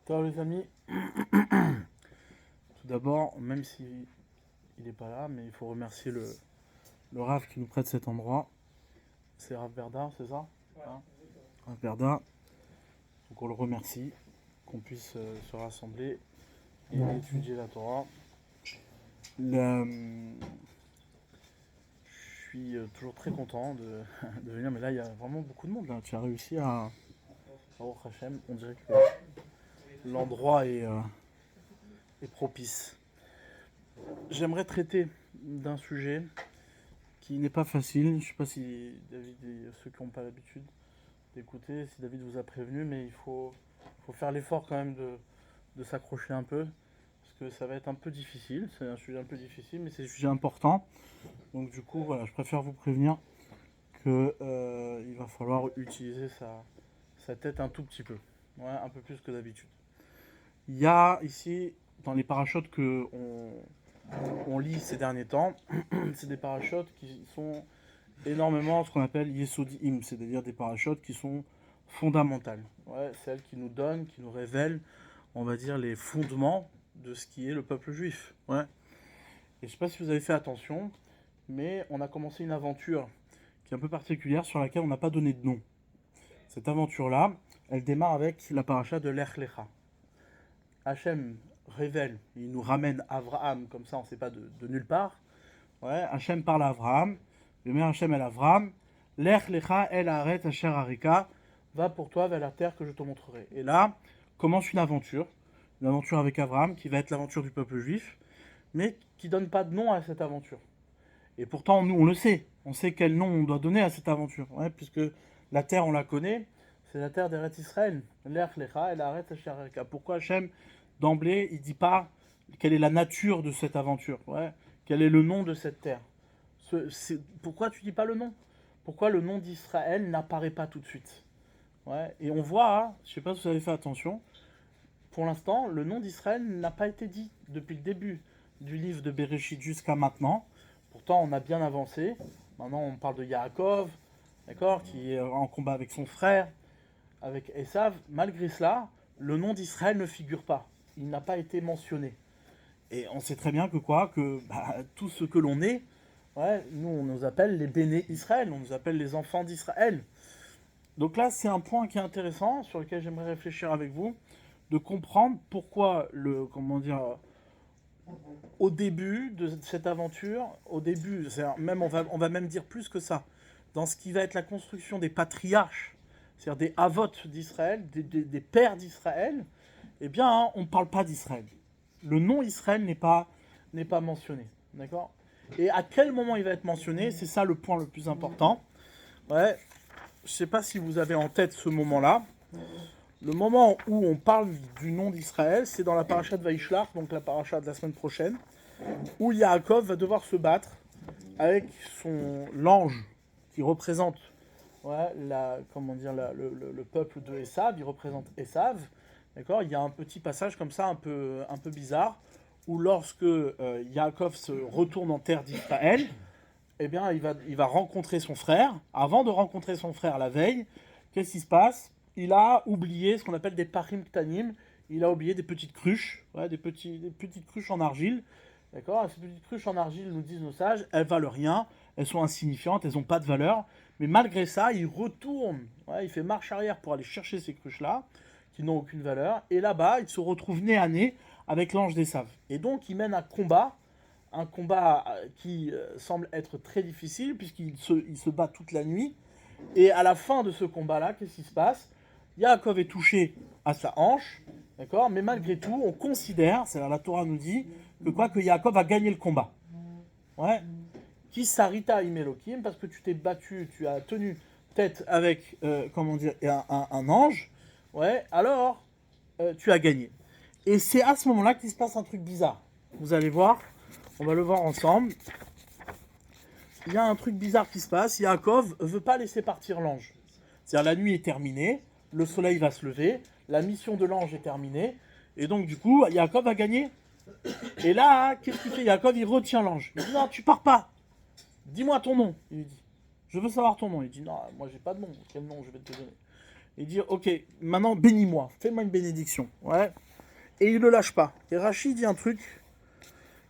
Ciao les amis. Tout d'abord, même si il n'est pas là, mais il faut remercier le Rav qui nous prête cet endroit. C'est Rav Berda, c'est ça? Ouais. Hein, Rav Berda. Donc on le remercie qu'on puisse se rassembler et étudier la Torah. Je suis toujours très content de venir, mais là il y a vraiment beaucoup de monde. Là. Tu as réussi à... Baruch Hashem, on dirait que l'endroit est propice. J'aimerais traiter d'un sujet qui n'est pas facile. Je ne sais pas si David et ceux qui n'ont pas l'habitude d'écouter, si David vous a prévenu, mais il faut faire l'effort quand même de s'accrocher un peu, parce que ça va être un peu difficile. C'est un sujet un peu difficile, mais c'est un sujet important. Donc du coup, voilà, je préfère vous prévenir qu'il va falloir utiliser sa tête un tout petit peu, ouais, un peu plus que d'habitude. Il y a ici, dans les parachutes que on lit ces derniers temps, c'est des parachutes qui sont énormément ce qu'on appelle Yesodi'im, c'est-à-dire des parachutes qui sont fondamentales. Ouais, celles qui nous donnent, qui nous révèlent, on va dire, les fondements de ce qui est le peuple juif. Ouais. Et je ne sais pas si vous avez fait attention, mais on a commencé une aventure qui est un peu particulière, sur laquelle on n'a pas donné de nom. Cette aventure-là, elle démarre avec la paracha de Lech Lecha. Hachem révèle, il nous ramène Abraham, comme ça on ne sait pas de nulle part. Ouais, Hachem parle à Abraham, le mère Hachem el Abraham, Lech Lecha el Haaretz asher harika, va pour toi vers la terre que je te montrerai. Et là commence une aventure avec Abraham qui va être l'aventure du peuple juif, mais qui ne donne pas de nom à cette aventure. Et pourtant nous on le sait, on sait quel nom on doit donner à cette aventure, ouais, puisque la terre on la connaît, c'est la terre d'Eretz Israël, Lech Lecha el Haaretz asher harika. Pourquoi Hachem d'emblée, il ne dit pas quelle est la nature de cette aventure, ouais, quel est le nom de cette terre. Pourquoi tu ne dis pas le nom? Pourquoi le nom d'Israël n'apparaît pas tout de suite? Ouais, et on voit, hein, je ne sais pas si vous avez fait attention, pour l'instant, le nom d'Israël n'a pas été dit depuis le début du livre de Bereshit jusqu'à maintenant. Pourtant, on a bien avancé. Maintenant, on parle de Yaakov, d'accord, qui est en combat avec son frère, avec Esav. Malgré cela, le nom d'Israël ne figure pas. Il n'a pas été mentionné. Et on sait très bien que tout ce que l'on est, ouais, nous on nous appelle les béné Israël, on nous appelle les enfants d'Israël. Donc là c'est un point qui est intéressant, sur lequel j'aimerais réfléchir avec vous, de comprendre pourquoi au début de cette aventure, on va même dire plus que ça, dans ce qui va être la construction des patriarches, c'est-à-dire des avotes d'Israël, des pères d'Israël, eh bien, hein, on ne parle pas d'Israël. Le nom Israël n'est pas mentionné. D'accord? Et à quel moment il va être mentionné? C'est ça le point le plus important. Ouais, je ne sais pas si vous avez en tête ce moment-là. Le moment où on parle du nom d'Israël, c'est dans la paracha de Vaishlach, donc la paracha de la semaine prochaine, où Yaakov va devoir se battre avec l'ange qui représente, ouais, le peuple de Esav, il représente Esav. D'accord, il y a un petit passage comme ça, un peu bizarre, où lorsque Yaakov se retourne en terre d'Israël, eh bien, il va rencontrer son frère. Avant de rencontrer son frère la veille, qu'est-ce qui se passe? Il a oublié ce qu'on appelle des parim ktanim. Il a oublié des petites cruches, ouais, des petites cruches en argile. D'accord, ces petites cruches en argile, nous disent nos sages, elles valent rien, elles sont insignifiantes, elles n'ont pas de valeur. Mais malgré ça, il retourne, ouais, il fait marche arrière pour aller chercher ces cruches-là, qui n'ont aucune valeur. Et là-bas, il se retrouve nez à nez avec l'ange d'Esav. Et donc, il mène un combat qui semble être très difficile, puisqu'il se bat toute la nuit. Et à la fin de ce combat-là, qu'est-ce qui se passe? Yaakov est touché à sa hanche, d'accord? Mais malgré tout, on considère, c'est là la Torah nous dit, que Yaakov a gagné le combat. Ouais. Qui sarita imelokim, parce que tu t'es battu, tu as tenu tête avec, un ange, ouais, alors tu as gagné. Et c'est à ce moment-là qu'il se passe un truc bizarre. Vous allez voir, on va le voir ensemble. Il y a un truc bizarre qui se passe. Yaakov ne veut pas laisser partir l'ange. C'est-à-dire la nuit est terminée, le soleil va se lever, la mission de l'ange est terminée, et donc du coup, Yaakov a gagné. Et là, qu'est-ce qu'il fait? Yaakov, il retient l'ange. Il dit non, tu pars pas. Dis-moi ton nom, il lui dit. Je veux savoir ton nom. Il dit, non, moi j'ai pas de nom. Quel nom je vais te donner? Il dit, ok, maintenant bénis-moi. Fais-moi une bénédiction. Ouais. Et il le lâche pas. Et Rachid dit un truc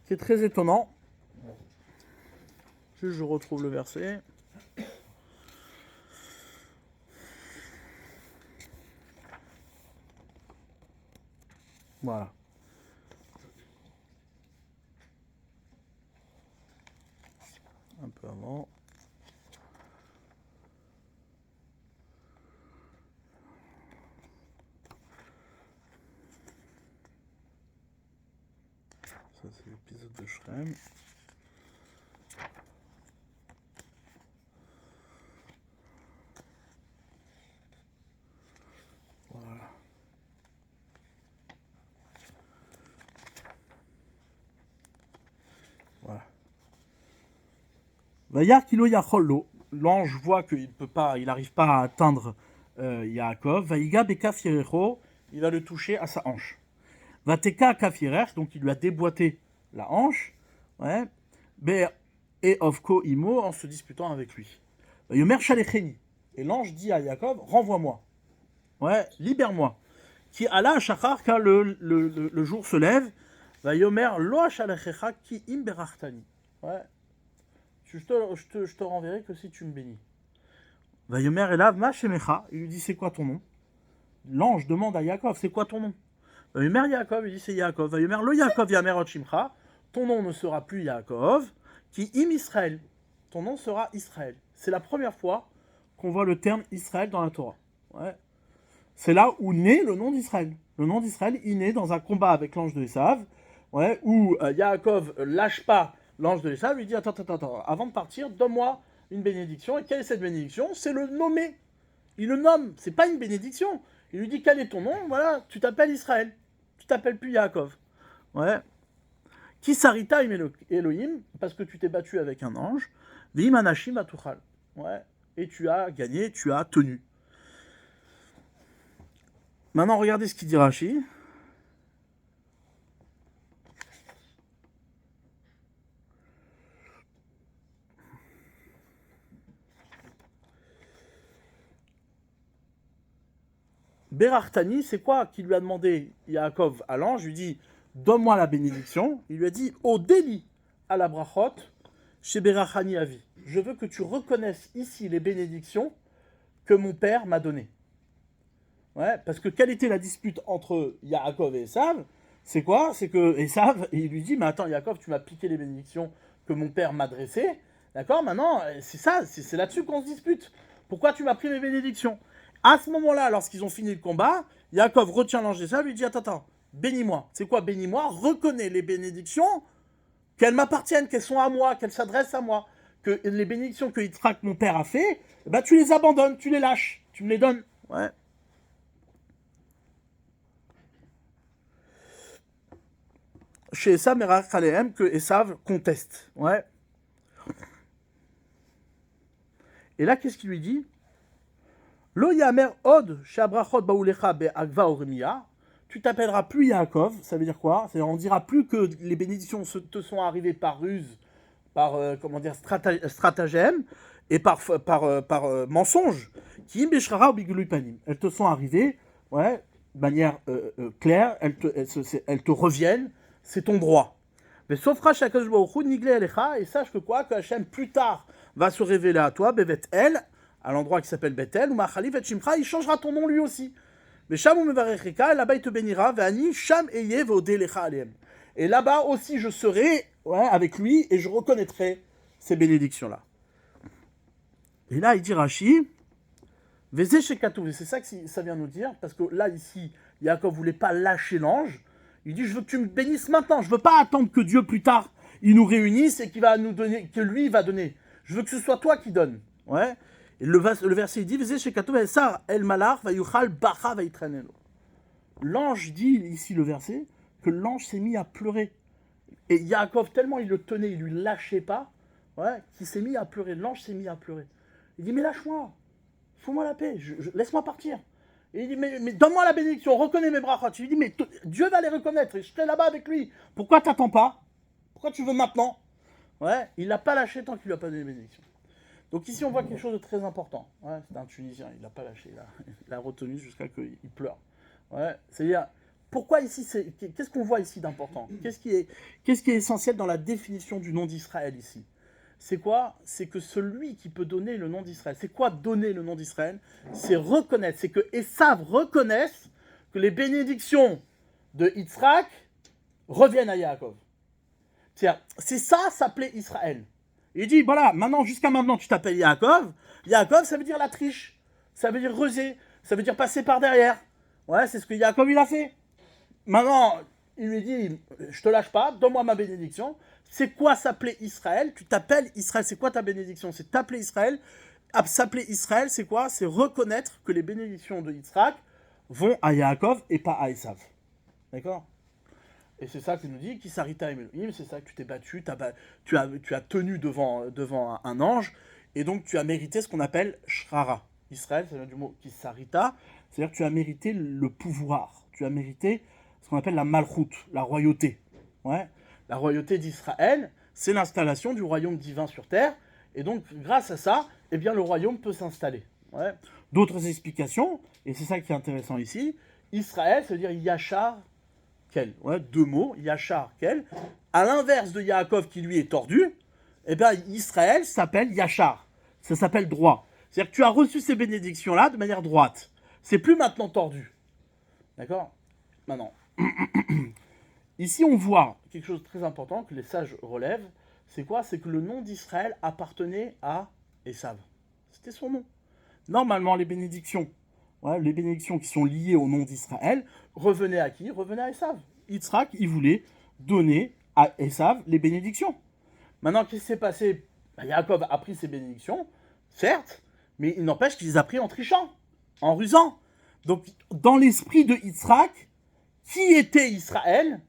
qui est très étonnant. Juste, je retrouve le verset. Voilà. Un peu avant. Ça, c'est l'épisode de Shrem. Voilà. Voilà. Vayar kilo yachollo. L'ange voit qu'il peut pas, il n'arrive pas à atteindre Yaakov. Vaïga bekaf yerecho. Il va le toucher à sa hanche. Vateka kafirech, donc il lui a déboîté la hanche. Ouais. Et ofko imo, en se disputant avec lui. Yomer shalecheni. Et l'ange dit à Yaakov, renvoie-moi. Ouais, libère-moi. Qui Allah shachar, quand le jour se lève, va yomer lo shalechecha ki im berachtani. Ouais. Je te renverrai que si tu me bénis. Va yomer elav ma shemecha. Il lui dit, c'est quoi ton nom? L'ange demande à Yaakov, c'est quoi ton nom? Va yomer Yaakov, il dit, c'est Yaakov. Va yomer lo Yaakov yamer ot shimcha. Ton nom ne sera plus Yaakov. Qui im Israël. Ton nom sera Israël. C'est la première fois qu'on voit le terme Israël dans la Torah. Ouais. C'est là où naît le nom d'Israël. Le nom d'Israël, il naît dans un combat avec l'ange de Esav, ouais, où Yaakov lâche pas l'ange de Esav, lui dit attends, avant de partir, donne-moi une bénédiction. Et quelle est cette bénédiction? C'est le nommer. Il le nomme, c'est pas une bénédiction. Il lui dit quel est ton nom? Voilà, tu t'appelles Israël. Tu t'appelles plus Yaakov. Ouais. Qui sarita Elohim, parce que tu t'es battu avec un ange. Vim anashim atuchal. Ouais. Et tu as gagné, tu as tenu. Maintenant, regardez ce qu'il dit Rashi. Berachtani, c'est quoi qu'il lui a demandé Yaakov à l'ange? Il lui dit, donne-moi la bénédiction. Il lui a dit, au délit à la brachot, chez Berachani Avi. Je veux que tu reconnaisses ici les bénédictions que mon père m'a données. Ouais, parce que quelle était la dispute entre Yaakov et Esav? C'est quoi? C'est que Esav, il lui dit, mais attends Yaakov, tu m'as piqué les bénédictions que mon père m'a dressées. D'accord? Maintenant, c'est ça, c'est là-dessus qu'on se dispute. Pourquoi tu m'as pris mes bénédictions? À ce moment-là, lorsqu'ils ont fini le combat, Yaakov retient l'ange d'Esav, lui dit, attends, bénis-moi. C'est quoi bénis-moi? Reconnais les bénédictions, qu'elles m'appartiennent, qu'elles sont à moi, qu'elles s'adressent à moi. Que les bénédictions que Yitzhak, mon père, a fait, bah, tu les abandonnes, tu les lâches, tu me les donnes. Ouais. Chez Esav, Merach Alehem, que Esav conteste. Ouais. Et là, qu'est-ce qu'il lui dit? Lo yamer od shabrachot baoulecha be'agva oremiya. Tu t'appelleras plus Yaakov. Ça veut dire quoi? C'est-à-dire, on dira plus que les bénédictions te sont arrivées par ruse, par stratagème et par mensonge. Qui imbeshrara obigului panim. Elles te sont arrivées, ouais, de manière claire. Elles te reviennent. C'est ton droit. Mais sauf Shakadosh Baruch Hu nigle alecha, et sache que quoi? Que Hachem plus tard va se révéler à toi, Bevet El, à l'endroit qui s'appelle Bethel, ou Machalif et Shimcha, il changera ton nom lui aussi. Mais Sham ou Mevarecheka, là-bas il te bénira, Ve'ani Sham Eye Ve'odelecha Alem. Et là-bas aussi je serai, ouais, avec lui et je reconnaîtrai ces bénédictions-là. Et là il dit Rashi, Veze Shekatouv, et c'est ça que ça vient nous dire, parce que là ici, Yaakov voulait pas lâcher l'ange. Il dit, je veux que tu me bénisses maintenant. Je veux pas attendre que Dieu, plus tard, il nous réunisse et qu'il va nous donner, que lui, il va donner. Je veux que ce soit toi qui donne. Ouais. Et le verset, il dit, l'ange dit, ici le verset, que l'ange s'est mis à pleurer. Et Yaakov, tellement il le tenait, il lui lâchait pas, ouais, qu'il s'est mis à pleurer. L'ange s'est mis à pleurer. Il dit, mais lâche-moi. Fous-moi la paix. Laisse-moi partir. Et il dit, mais donne-moi la bénédiction, reconnais mes brachot. Je lui dis, mais Dieu va les reconnaître, et je serai là-bas avec lui. Pourquoi t'attends pas? Pourquoi tu veux maintenant? Ouais, il l'a pas lâché tant qu'il lui a pas donné la bénédiction. Donc ici, on voit quelque chose de très important. Ouais, c'est un Tunisien, il n'a pas lâché, il a retenu jusqu'à qu'il pleure. Ouais, c'est-à-dire, pourquoi ici, qu'est-ce qu'on voit ici d'important? Qu'est-ce qui est essentiel dans la définition du nom d'Israël ici? C'est quoi? C'est que celui qui peut donner le nom d'Israël. C'est quoi donner le nom d'Israël? C'est reconnaître, c'est que Esav reconnaisse que les bénédictions de Yitzhak reviennent à Yaakov. C'est ça, s'appelait Israël. Il dit, voilà, maintenant, jusqu'à maintenant, tu t'appelles Yaakov. Yaakov, ça veut dire la triche. Ça veut dire reuser. Ça veut dire passer par derrière. Ouais, c'est ce que Yaakov, il a fait. Maintenant, il lui dit, je te lâche pas, donne-moi ma bénédiction. C'est quoi s'appeler Israël? Tu t'appelles Israël. C'est quoi ta bénédiction? C'est t'appeler Israël. S'appeler Israël, c'est quoi? C'est reconnaître que les bénédictions de Yitzhak vont à Yaakov et pas à Esav. D'accord? Et c'est ça qu'il nous dit, qui s'arrêta Elohim, c'est ça que tu t'es battu, tu as tenu devant un ange, et donc tu as mérité ce qu'on appelle Shrara. Israël, ça vient du mot qui s'arrêta, c'est-à-dire que tu as mérité le pouvoir, tu as mérité ce qu'on appelle la malchoute, la royauté. Ouais. La royauté d'Israël, c'est l'installation du royaume divin sur terre, et donc grâce à ça, eh bien, le royaume peut s'installer. Ouais. D'autres explications, et c'est ça qui est intéressant ici, Israël, ça veut dire Yachar, Kel. Ouais, deux mots, Yachar, Kel. À l'inverse de Yaakov qui lui est tordu, eh bien Israël s'appelle Yachar. Ça s'appelle droit. C'est-à-dire que tu as reçu ces bénédictions-là de manière droite. C'est plus maintenant tordu. D'accord? Maintenant. Ici, on voit quelque chose de très important que les sages relèvent. C'est quoi? C'est que le nom d'Israël appartenait à Esav. C'était son nom. Normalement, les bénédictions qui sont liées au nom d'Israël, revenaient à qui? Revenaient à Esav. Yitzhak, il voulait donner à Esav les bénédictions. Maintenant, qu'est-ce qui s'est passé? Yaakov a pris ses bénédictions, certes, mais il n'empêche qu'il les a pris en trichant, en rusant. Donc, dans l'esprit de Yitzhak, qui était Israël?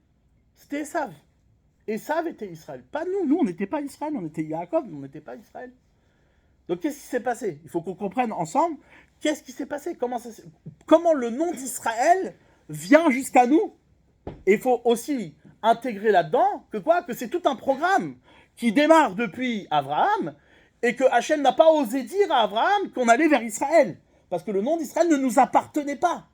C'était Esav. Esav était Israël. Pas nous. Nous, on n'était pas Israël, on était Yaakov, mais on n'était pas Israël. Donc, qu'est-ce qui s'est passé? Il faut qu'on comprenne ensemble qu'est-ce qui s'est passé. Comment le nom d'Israël vient jusqu'à nous? Et il faut aussi intégrer là-dedans que c'est tout un programme qui démarre depuis Abraham et que Hachem n'a pas osé dire à Abraham qu'on allait vers Israël. Parce que le nom d'Israël ne nous appartenait pas.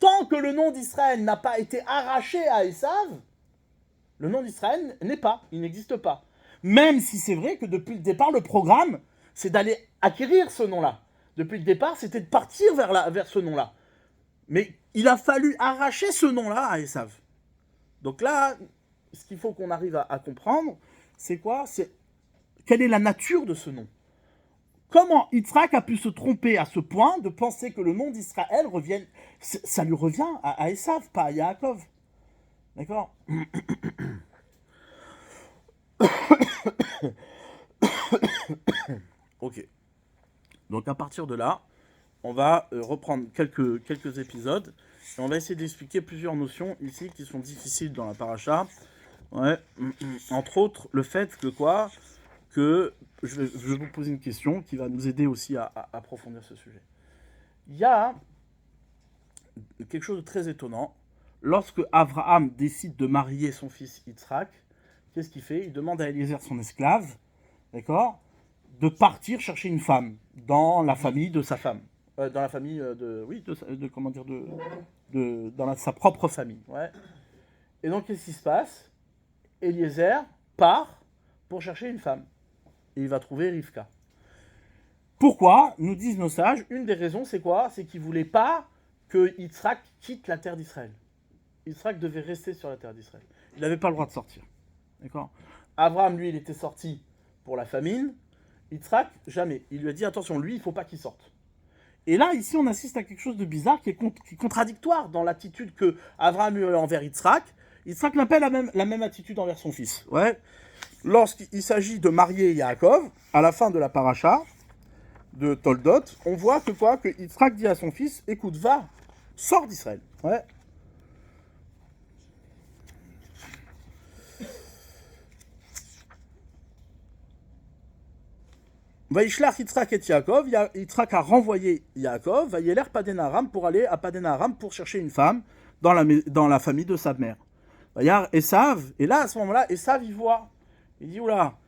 Tant que le nom d'Israël n'a pas été arraché à Esav, le nom d'Israël n'est pas, il n'existe pas. Même si c'est vrai que depuis le départ, le programme, c'est d'aller acquérir ce nom-là. Depuis le départ, c'était de partir vers ce nom-là. Mais il a fallu arracher ce nom-là à Esav. Donc là, ce qu'il faut qu'on arrive à comprendre, c'est quoi? C'est quelle est la nature de ce nom? Comment Yitzhak a pu se tromper à ce point de penser que le nom d'Israël revienne, ça lui revient à Esav, pas à Yaakov. D'accord? Ok. Donc à partir de là, on va reprendre quelques épisodes et on va essayer d'expliquer plusieurs notions ici qui sont difficiles dans la paracha. Ouais. Entre autres, le fait que je vais vous poser une question qui va nous aider aussi à approfondir ce sujet. Il y a quelque chose de très étonnant. Lorsque Abraham décide de marier son fils Yitzhak, qu'est-ce qu'il fait? Il demande à Eliezer, son esclave, d'accord, de partir chercher une femme dans la famille de sa femme. Dans la famille dans sa propre famille. Ouais. Et donc, qu'est-ce qui se passe? Eliezer part pour chercher une femme. Et il va trouver Rivka. Pourquoi? Nous disent nos sages, une des raisons, c'est quoi? C'est qu'il ne voulait pas que Yitzhak quitte la terre d'Israël. Yitzhak devait rester sur la terre d'Israël. Il n'avait pas le droit de sortir. D'accord? Abraham, lui, il était sorti pour la famine. Yitzhak, jamais. Il lui a dit, attention, lui, il ne faut pas qu'il sorte. Et là, ici, on assiste à quelque chose de bizarre qui est contradictoire dans l'attitude que Abraham eut envers Yitzhak. Yitzhak n'a pas la même attitude envers son fils. Ouais. Lorsqu'il s'agit de marier Yaakov, à la fin de la paracha de Toldot, on voit que Yitzhak dit à son fils, écoute, va, sors d'Israël. Ouais. Vaishlach Yitzhak et Yaakov, Yitzhak a renvoyé Yaakov, Vayeler Padan Aram pour aller à Padan Aram pour chercher une femme dans la famille de sa mère. Esav, et là à ce moment-là, Esav il voit, il dit oula,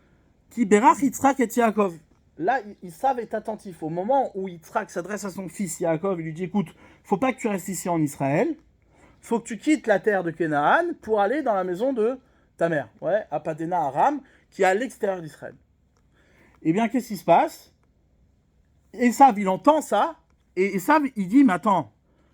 Ki berach Yitzhak et Yaakov. Là, Esav est attentif. Au moment où Yitzhak s'adresse à son fils Yaakov, il lui dit, écoute, faut pas que tu restes ici en Israël, faut que tu quittes la terre de Canaan pour aller dans la maison de ta mère, ouais, à Padena Aram, qui est à l'extérieur d'Israël. Eh bien, qu'est-ce qui se passe? Esav, il entend ça, et Esav, il dit, mais attends,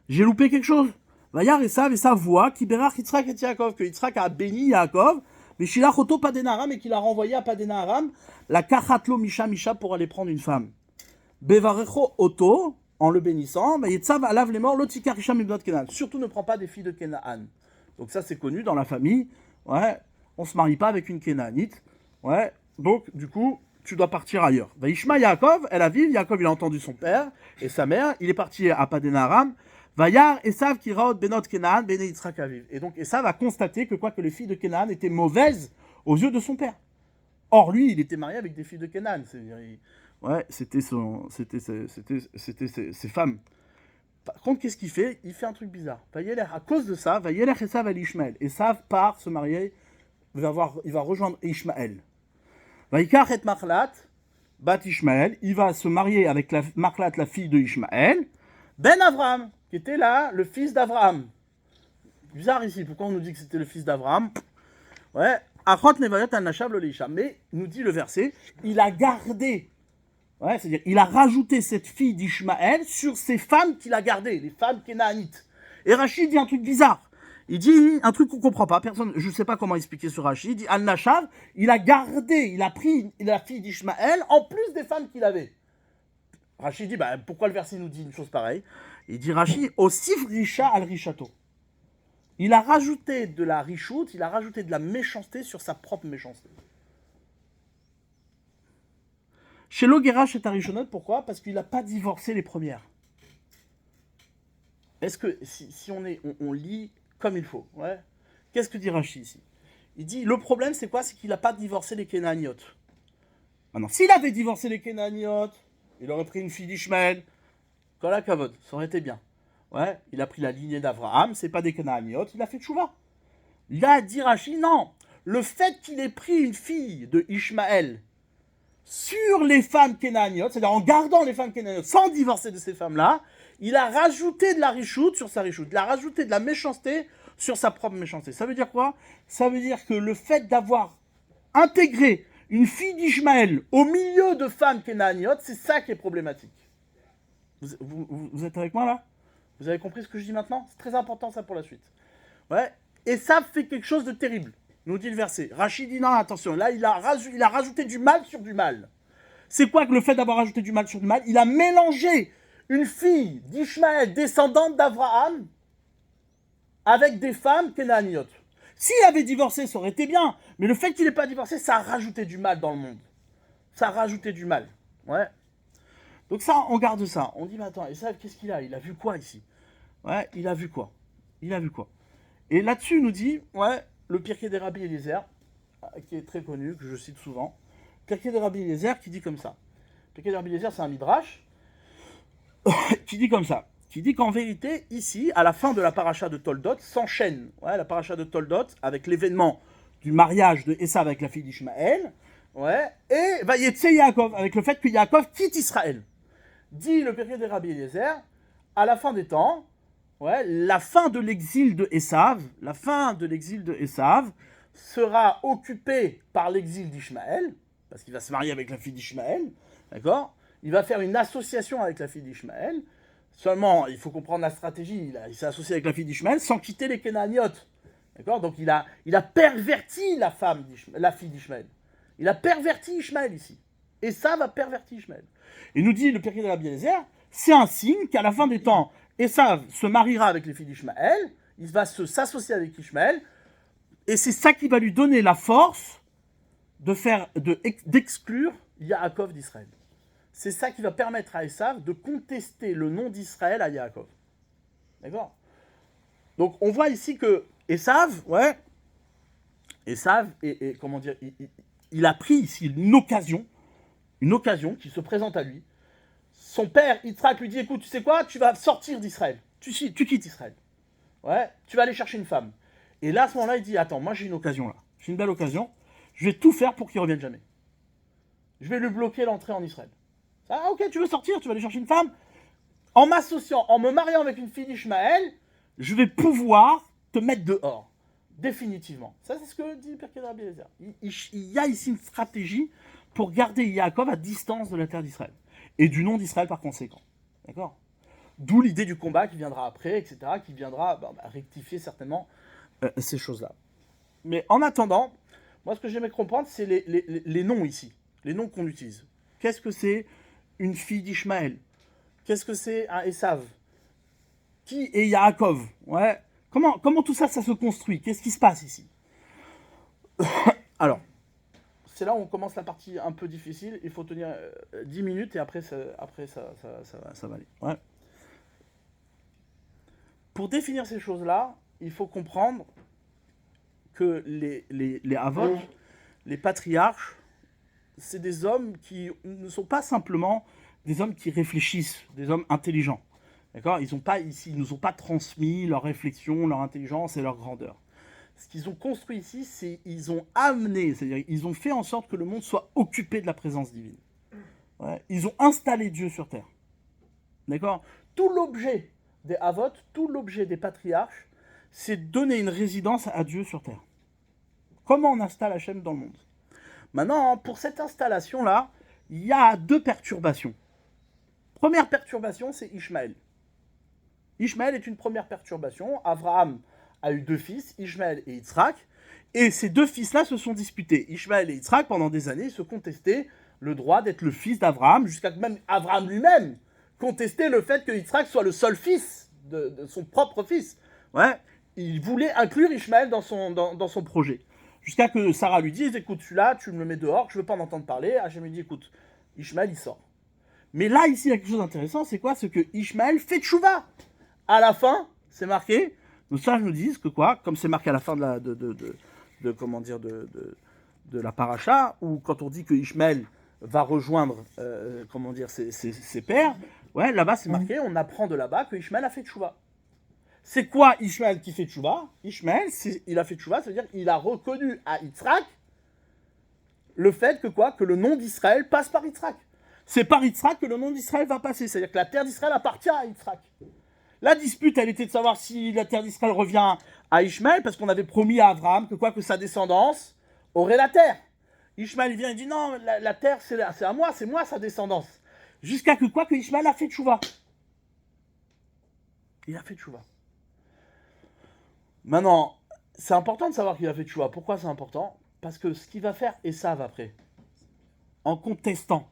j'ai loupé quelque chose. Vayar Esav voit Ki berach Yitzhak et Yaakov, que Yitzhak a béni Yaakov, mais Shilach Oto Padena Aram, et qu'il a renvoyé à Padena Aram la Kachatlo Misha pour aller prendre une femme. Bevarecho Oto, en le bénissant, Yetzav alav les morts, l'otikar Hisham ibnot Kenan. Surtout ne prends pas des filles de Kenaan. Donc ça c'est connu dans la famille, ouais, on se marie pas avec une Kénaanite, ouais, donc du coup, tu dois partir ailleurs. Vaishma Yaakov, elle a vu, Yaakov il a entendu son père et sa mère, il est parti à Padena Aram, Vayar Esav Kiraot Benot Kenaan, Bene Yitzhak Aviv. Et donc Esav a constaté que quoi que les filles de Kenaan étaient mauvaises aux yeux de son père. Or lui, il était marié avec des filles de Kenaan, c'est-à-dire, ouais, c'était ses femmes. Par contre, qu'est-ce qu'il fait? Il fait un truc bizarre. À cause de ça, Vayeler Esav al Ishmael. Esav part se marier, il va rejoindre Ishmael. Vaikach et Machlat, bat Ishmael, il va se marier avec Machlat, la fille de Ishmael, Ben Avraham, qui était là, le fils d'Avraham. Bizarre ici, pourquoi on nous dit que c'était le fils d'Avraham? Ouais, Achot Nevayot al-Nashab le Leisha. Mais, nous dit le verset, il a gardé, ouais, c'est-à-dire, il a rajouté cette fille d'Ishmaël sur ces femmes qu'il a gardées, les femmes kénaanites. Et Rachid dit un truc bizarre. Il dit un truc qu'on comprend pas, personne, je sais pas comment expliquer ce Rachid. Il dit Al-Nashab, il a gardé, il a pris la fille d'Ishmaël en plus des femmes qu'il avait. Rachid dit, bah, pourquoi le verset nous dit une chose pareille? Il dit Rachid, Osif Risha al-Rishato. Il a rajouté de la richoute, il a rajouté de la méchanceté sur sa propre méchanceté. Chez Logera, chez Tarishonot, pourquoi? Parce qu'il n'a pas divorcé les premières. Est-ce que, si on lit comme il faut, ouais, qu'est-ce que dit Rashi ici? Il dit, le problème c'est quoi? C'est qu'il n'a pas divorcé les Kénaaniotes. Maintenant, s'il avait divorcé les Kénaaniotes, il aurait pris une fille d'Ishmaël, Kol HaKavod, ça aurait été bien. Ouais, il a pris la lignée d'Avraham, c'est pas des Kénaaniotes, il a fait tchouva. Là, dit Rashi, non. Le fait qu'il ait pris une fille de Ishmaël sur les femmes kénaaniotes, c'est-à-dire en gardant les femmes kénaaniotes sans divorcer de ces femmes-là, il a rajouté de la richoute sur sa richoute. Il a rajouté de la méchanceté sur sa propre méchanceté. Ça veut dire quoi? Ça veut dire que le fait d'avoir intégré une fille d'Ishmaël au milieu de femmes kénaaniotes, c'est ça qui est problématique. Vous êtes avec moi là? Vous avez compris ce que je dis maintenant? C'est très important ça pour la suite. Ouais. Et ça fait quelque chose de terrible, nous dit le verset. Rachid dit non, attention, là il a rajouté du mal sur du mal. C'est quoi que le fait d'avoir rajouté du mal sur du mal? Il a mélangé une fille d'Ishmaël, descendante d'Avraham, avec des femmes kénaaniotes. S'il avait divorcé, ça aurait été bien. Mais le fait qu'il n'ait pas divorcé, ça a rajouté du mal dans le monde. Ça a rajouté du mal. Ouais. Donc ça, on garde ça. On dit, mais attends, et ça, qu'est-ce qu'il a? Il a vu quoi ici? Ouais, il a vu quoi? Il a vu quoi? Et là-dessus, il nous dit, ouais, le Pirkei des Rabbi Eliezer, qui est très connu, que je cite souvent, Pirkei des Rabbi Eliezer qui dit comme ça. Pirkei des Rabbi Eliezer, c'est un midrash qui dit comme ça. Qui dit qu'en vérité, ici, à la fin de la paracha de Toldot, s'enchaîne, ouais, la paracha de Toldot, avec l'événement du mariage de Esav avec la fille d'Ishmaël, ouais, et Vayetse Yaakov, avec le fait que Yaakov quitte Israël. Dit le Pirkei des Rabbi Eliezer, à la fin des temps, ouais, la fin de l'exil de Esav, sera occupée par l'exil d'Ishmaël, parce qu'il va se marier avec la fille d'Ishmaël, d'accord? Il va faire une association avec la fille d'Ishmaël. Seulement, il faut comprendre la stratégie. Il s'est associé avec la fille d'Ishmaël sans quitter les Kénaaniotes. D'accord? Donc il a perverti la fille d'Ishmaël. Il a perverti Ishmaël ici. Esav a perverti Ishmaël. Et nous dit le Pirkei de Rabbi Eliezer, c'est un signe qu'à la fin des temps, Esav se mariera avec les filles d'Ishmaël, il va s'associer avec Ishmaël, et c'est ça qui va lui donner la force d'exclure Yaakov d'Israël. C'est ça qui va permettre à Esav de contester le nom d'Israël à Yaakov. D'accord? Donc on voit ici que Esav, ouais, comment dire, il a pris ici une occasion qui se présente à lui. Son père, Yitzhak, lui dit, écoute, tu sais quoi, tu vas sortir d'Israël. Tu quittes Israël. Ouais, tu vas aller chercher une femme. Et là, à ce moment-là, il dit, attends, moi j'ai une occasion là. J'ai une belle occasion. Je vais tout faire pour qu'il ne revienne jamais. Je vais lui bloquer l'entrée en Israël. Ah, ok, tu veux sortir, tu vas aller chercher une femme. En m'associant, en me mariant avec une fille d'Ishmaël, je vais pouvoir te mettre dehors. Définitivement. Ça, c'est ce que dit Pirkei Rabbi Eliezer. Il y a ici une stratégie pour garder Yaakov à distance de la terre d'Israël. Et du nom d'Israël par conséquent. D'accord ? D'où l'idée du combat qui viendra après, etc., qui viendra rectifier certainement ces choses-là. Mais en attendant, moi, ce que j'aimerais comprendre, c'est les noms ici. Les noms qu'on utilise. Qu'est-ce que c'est une fille d'Ishmaël ? Qu'est-ce que c'est un Esav ? Qui est Yaakov ? Ouais. Comment tout ça se construit ? Qu'est-ce qui se passe ici ? Alors, c'est là où on commence la partie un peu difficile. Il faut tenir 10 minutes et après ça va aller. Ouais. Pour définir ces choses-là, il faut comprendre que les Avot, les patriarches, c'est des hommes qui ne sont pas simplement des hommes qui réfléchissent, des hommes intelligents. D'accord ? Ils ne nous ont pas transmis leur réflexion, leur intelligence et leur grandeur. Ce qu'ils ont construit ici, c'est ils ont amené, c'est-à-dire ils ont fait en sorte que le monde soit occupé de la présence divine. Ouais. Ils ont installé Dieu sur terre. D'accord ? Tout l'objet des Avot, tout l'objet des patriarches, c'est donner une résidence à Dieu sur terre. Comment on installe Hachem dans le monde ? Maintenant, pour cette installation-là, il y a 2 perturbations. Première perturbation, c'est Ishmaël. Ishmaël est une première perturbation. Abraham a eu 2 fils, Ishmaël et Yitzhak, et ces 2 fils-là se sont disputés. Ishmaël et Yitzhak, pendant des années, se contestaient le droit d'être le fils d'Abraham, jusqu'à que même Abraham lui-même contestait le fait que Yitzhak soit le seul fils de son propre fils. Ouais. Il voulait inclure Ishmaël dans son projet. Jusqu'à que Sarah lui dise, écoute, celui-là, tu me le mets dehors, je ne veux pas en entendre parler. Hachem lui dit, écoute, Ishmaël, il sort. Mais là, ici, il y a quelque chose d'intéressant, c'est quoi ? C'est que Ishmaël fait tchouva. À la fin, c'est marqué, nos sages nous disent que quoi ? Comme c'est marqué à la fin de la paracha, ou quand on dit que Ishmaël va rejoindre ses pères, ouais, là-bas, c'est marqué, on apprend de là-bas que Ishmaël a fait tchouva. C'est quoi Ishmaël qui fait tchouva ? Ishmaël, il a fait tchouva, ça veut dire qu'il a reconnu à Yitzhak le fait que le nom d'Israël passe par Yitzhak. C'est par Yitzhak que le nom d'Israël va passer, c'est-à-dire que la terre d'Israël appartient à Yitzhak. La dispute, elle était de savoir si la terre d'Israël revient à Ishmaël, parce qu'on avait promis à Abraham que sa descendance aurait la terre. Ishmaël, il vient et dit non, la terre, c'est à moi, c'est moi sa descendance. Jusqu'à que Ishmaël a fait tchouva. Il a fait tchouva. Maintenant, c'est important de savoir qu'il a fait tchouva. Pourquoi c'est important ? Parce que ce qu'il va faire Esav après, en contestant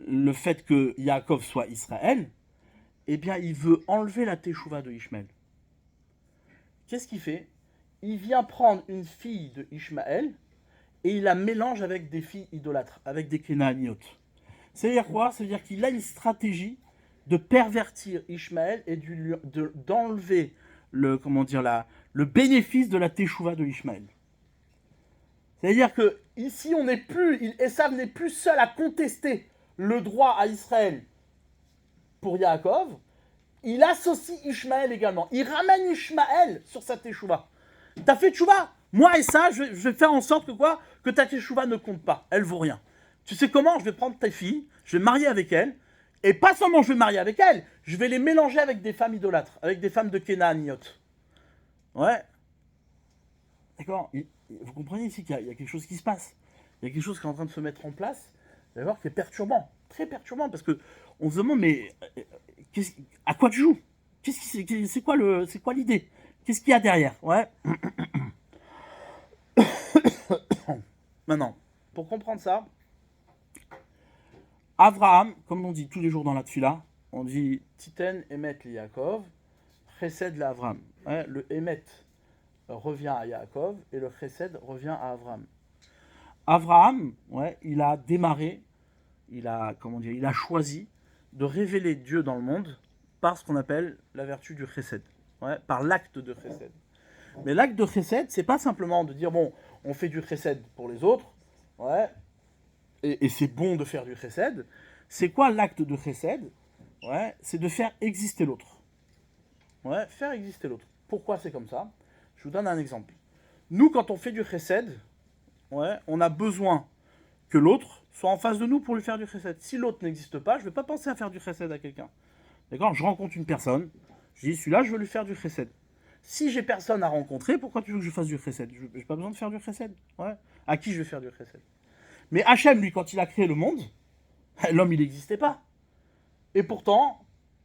le fait que Yaakov soit Israël, eh bien, il veut enlever la teshuva de Ishmaël. Qu'est-ce qu'il fait ? Il vient prendre une fille de Ishmaël et il la mélange avec des filles idolâtres, avec des Kénaaniotes. C'est-à-dire quoi ? C'est-à-dire qu'il a une stratégie de pervertir Ishmaël et d'enlever le bénéfice de la teshuva de Ishmaël. C'est-à-dire que ici, Esav n'est plus seul à contester le droit à Israël pour Yaakov, il associe Ishmaël également. Il ramène Ishmaël sur sa teshuva. T'as fait teshuva ? Moi et ça, je vais faire en sorte que ta teshuva ne compte pas. Elle vaut rien. Tu sais comment ? Je vais prendre ta fille, je vais me marier avec elle, et pas seulement je vais me marier avec elle, je vais les mélanger avec des femmes idolâtres, avec des femmes de Kénaaniotes. Ouais. D'accord ? Vous comprenez ici qu'il y a quelque chose qui se passe. Il y a quelque chose qui est en train de se mettre en place, d'accord, qui est perturbant, très perturbant, parce que on se demande, mais à quoi tu joues ? C'est quoi l'idée ? Qu'est-ce qu'il y a derrière ? Ouais. Maintenant, pour comprendre ça, Abraham, comme on dit tous les jours dans la tfila, on dit Titen Emet li Yaakov, Chesed la Abraham. Ouais, le Emet revient à Yaakov et le Chesed revient à Abraham. Abraham, ouais, il a démarré, il a choisi de révéler Dieu dans le monde par ce qu'on appelle la vertu du chesed, ouais, par l'acte de chesed. Mais l'acte de chesed, c'est pas simplement de dire bon, on fait du chesed pour les autres, ouais, et c'est bon de faire du chesed. C'est quoi l'acte de chesed ? Ouais, c'est de faire exister l'autre. Ouais, faire exister l'autre. Pourquoi c'est comme ça ? Je vous donne un exemple. Nous, quand on fait du chesed, ouais, on a besoin que l'autre soit en face de nous pour lui faire du chesed. Si l'autre n'existe pas, je ne vais pas penser à faire du chesed à quelqu'un. D'accord? Je rencontre une personne, je dis celui-là, je veux lui faire du chesed. Si j'ai personne à rencontrer, pourquoi tu veux que je fasse du chesed? Je n'ai pas besoin de faire du chesed. Ouais. À qui je vais faire du chesed? Mais Hachem, lui, quand il a créé le monde, l'homme, il n'existait pas. Et pourtant,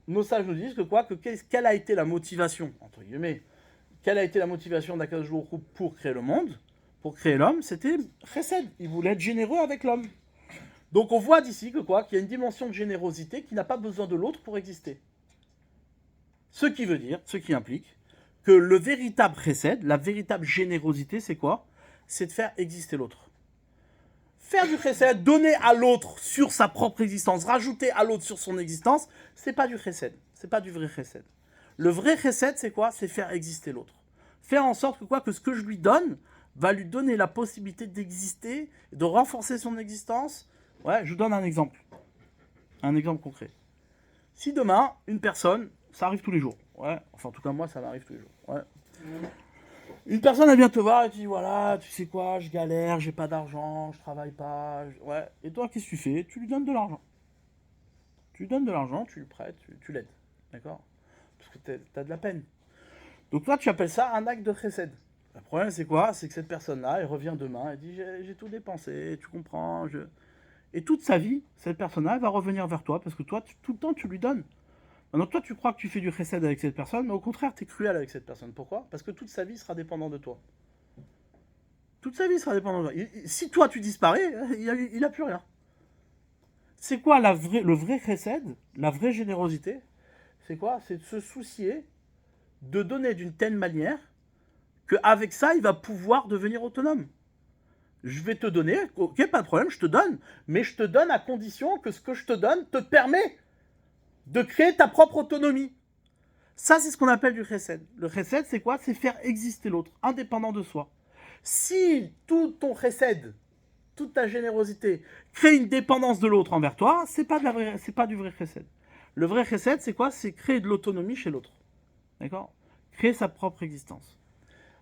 nos sages nous disent que quoi? Quelle a été la motivation, entre guillemets, quelle a été la motivation d'Akadosh Baruch Hu pour créer le monde, pour créer l'homme? C'était chesed. Il voulait être généreux avec l'homme. Donc on voit d'ici que quoi? Qu'il y a une dimension de générosité qui n'a pas besoin de l'autre pour exister. Ce qui implique que le véritable chesed, la véritable générosité, c'est quoi? C'est de faire exister l'autre. Faire du chesed, donner à l'autre sur sa propre existence, rajouter à l'autre sur son existence, c'est pas du chesed, c'est pas du vrai chesed. Le vrai chesed, c'est quoi? C'est faire exister l'autre. Faire en sorte que quoi? Que ce que je lui donne va lui donner la possibilité d'exister, de renforcer son existence. Ouais, je vous donne un exemple concret. Si demain, une personne, ça arrive tous les jours, ouais, enfin en tout cas moi ça m'arrive tous les jours, ouais. Une personne elle vient te voir et te dit voilà, tu sais quoi, je galère, j'ai pas d'argent, je travaille pas, ouais. Et toi qu'est-ce que tu fais? Tu lui donnes de l'argent. Tu lui donnes de l'argent, tu lui prêtes, tu l'aides, d'accord? Parce que t'as de la peine. Donc toi tu appelles ça un acte de chesed. Le problème c'est quoi? C'est que cette personne-là, elle revient demain, elle dit j'ai tout dépensé, tu comprends, Et toute sa vie, cette personne-là, elle va revenir vers toi parce que toi, tout le temps, tu lui donnes. Maintenant, toi, tu crois que tu fais du chesed avec cette personne, mais au contraire, tu es cruel avec cette personne. Pourquoi? Parce que toute sa vie sera dépendante de toi. Toute sa vie sera dépendante de toi. Si toi, tu disparais, il n'a plus rien. C'est quoi le vrai chesed, la vraie générosité? C'est quoi? C'est de se soucier de donner d'une telle manière qu'avec ça, il va pouvoir devenir autonome. Je vais te donner, ok, pas de problème, je te donne, mais je te donne à condition que ce que je te donne te permet de créer ta propre autonomie. Ça, c'est ce qu'on appelle du chesed. Le chesed, c'est quoi? C'est faire exister l'autre, indépendant de soi. Si tout ton chesed, toute ta générosité, crée une dépendance de l'autre envers toi, c'est pas du vrai chesed. Le vrai chesed, c'est quoi? C'est créer de l'autonomie chez l'autre. D'accord? Créer sa propre existence.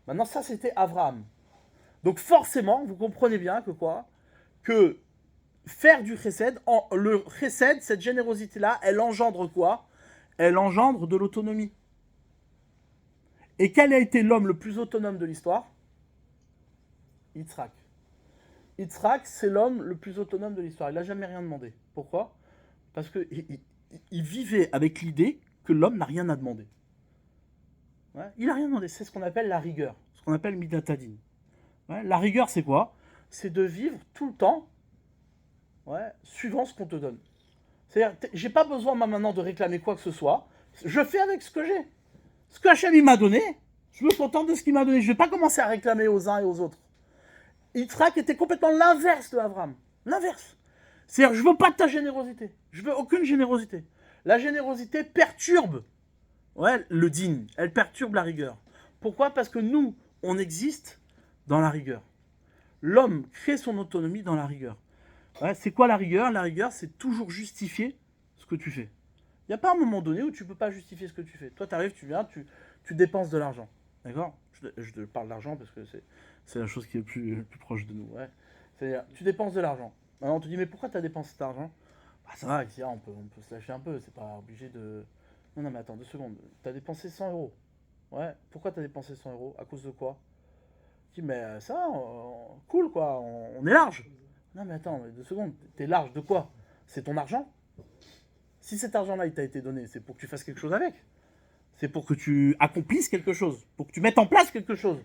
Maintenant, ça, c'était Abraham. Donc forcément, vous comprenez bien que quoi? Que faire du chesed, le chesed, cette générosité-là, elle engendre quoi? Elle engendre de l'autonomie. Et quel a été l'homme le plus autonome de l'histoire? Yitzhak. Yitzhak, c'est l'homme le plus autonome de l'histoire. Il n'a jamais rien demandé. Pourquoi? Parce qu'il vivait avec l'idée que l'homme n'a rien à demander. Ouais, il n'a rien demandé. C'est ce qu'on appelle la rigueur, ce qu'on appelle midatadin. Ouais, la rigueur, c'est quoi? C'est de vivre tout le temps suivant ce qu'on te donne. C'est-à-dire, j'ai pas besoin maintenant de réclamer quoi que ce soit. Je fais avec ce que j'ai. Ce que Hachem m'a donné, je me contente de ce qu'il m'a donné. Je vais pas commencer à réclamer aux uns et aux autres. Yitzhak était complètement l'inverse de Abraham. L'inverse. C'est-à-dire, je veux pas de ta générosité. Je veux aucune générosité. La générosité perturbe le din. Elle perturbe la rigueur. Pourquoi? Parce que nous, on existe dans la rigueur. L'homme crée son autonomie dans la rigueur. Ouais, c'est quoi la rigueur? La rigueur, c'est toujours justifier ce que tu fais. Il n'y a pas un moment donné où tu ne peux pas justifier ce que tu fais. Toi, tu arrives, tu viens, tu dépenses de l'argent. D'accord? Je te parle d'argent parce que c'est la chose qui est le plus proche de nous. Ouais. C'est-à-dire, tu dépenses de l'argent. Maintenant, on te dit, mais pourquoi tu as dépensé cet argent? Bah, ça va, on peut se lâcher un peu. C'est pas obligé de... Non, mais attends, 2 secondes. Tu as dépensé 100 euros. Ouais. Pourquoi tu as dépensé 100 euros? À cause de quoi? Je dis, mais ça, cool, quoi. On est large. Non, mais attends, 2 secondes. T'es large de quoi? C'est ton argent? Si cet argent-là, il t'a été donné, c'est pour que tu fasses quelque chose avec. C'est pour que tu accomplisses quelque chose. Pour que tu mettes en place quelque chose.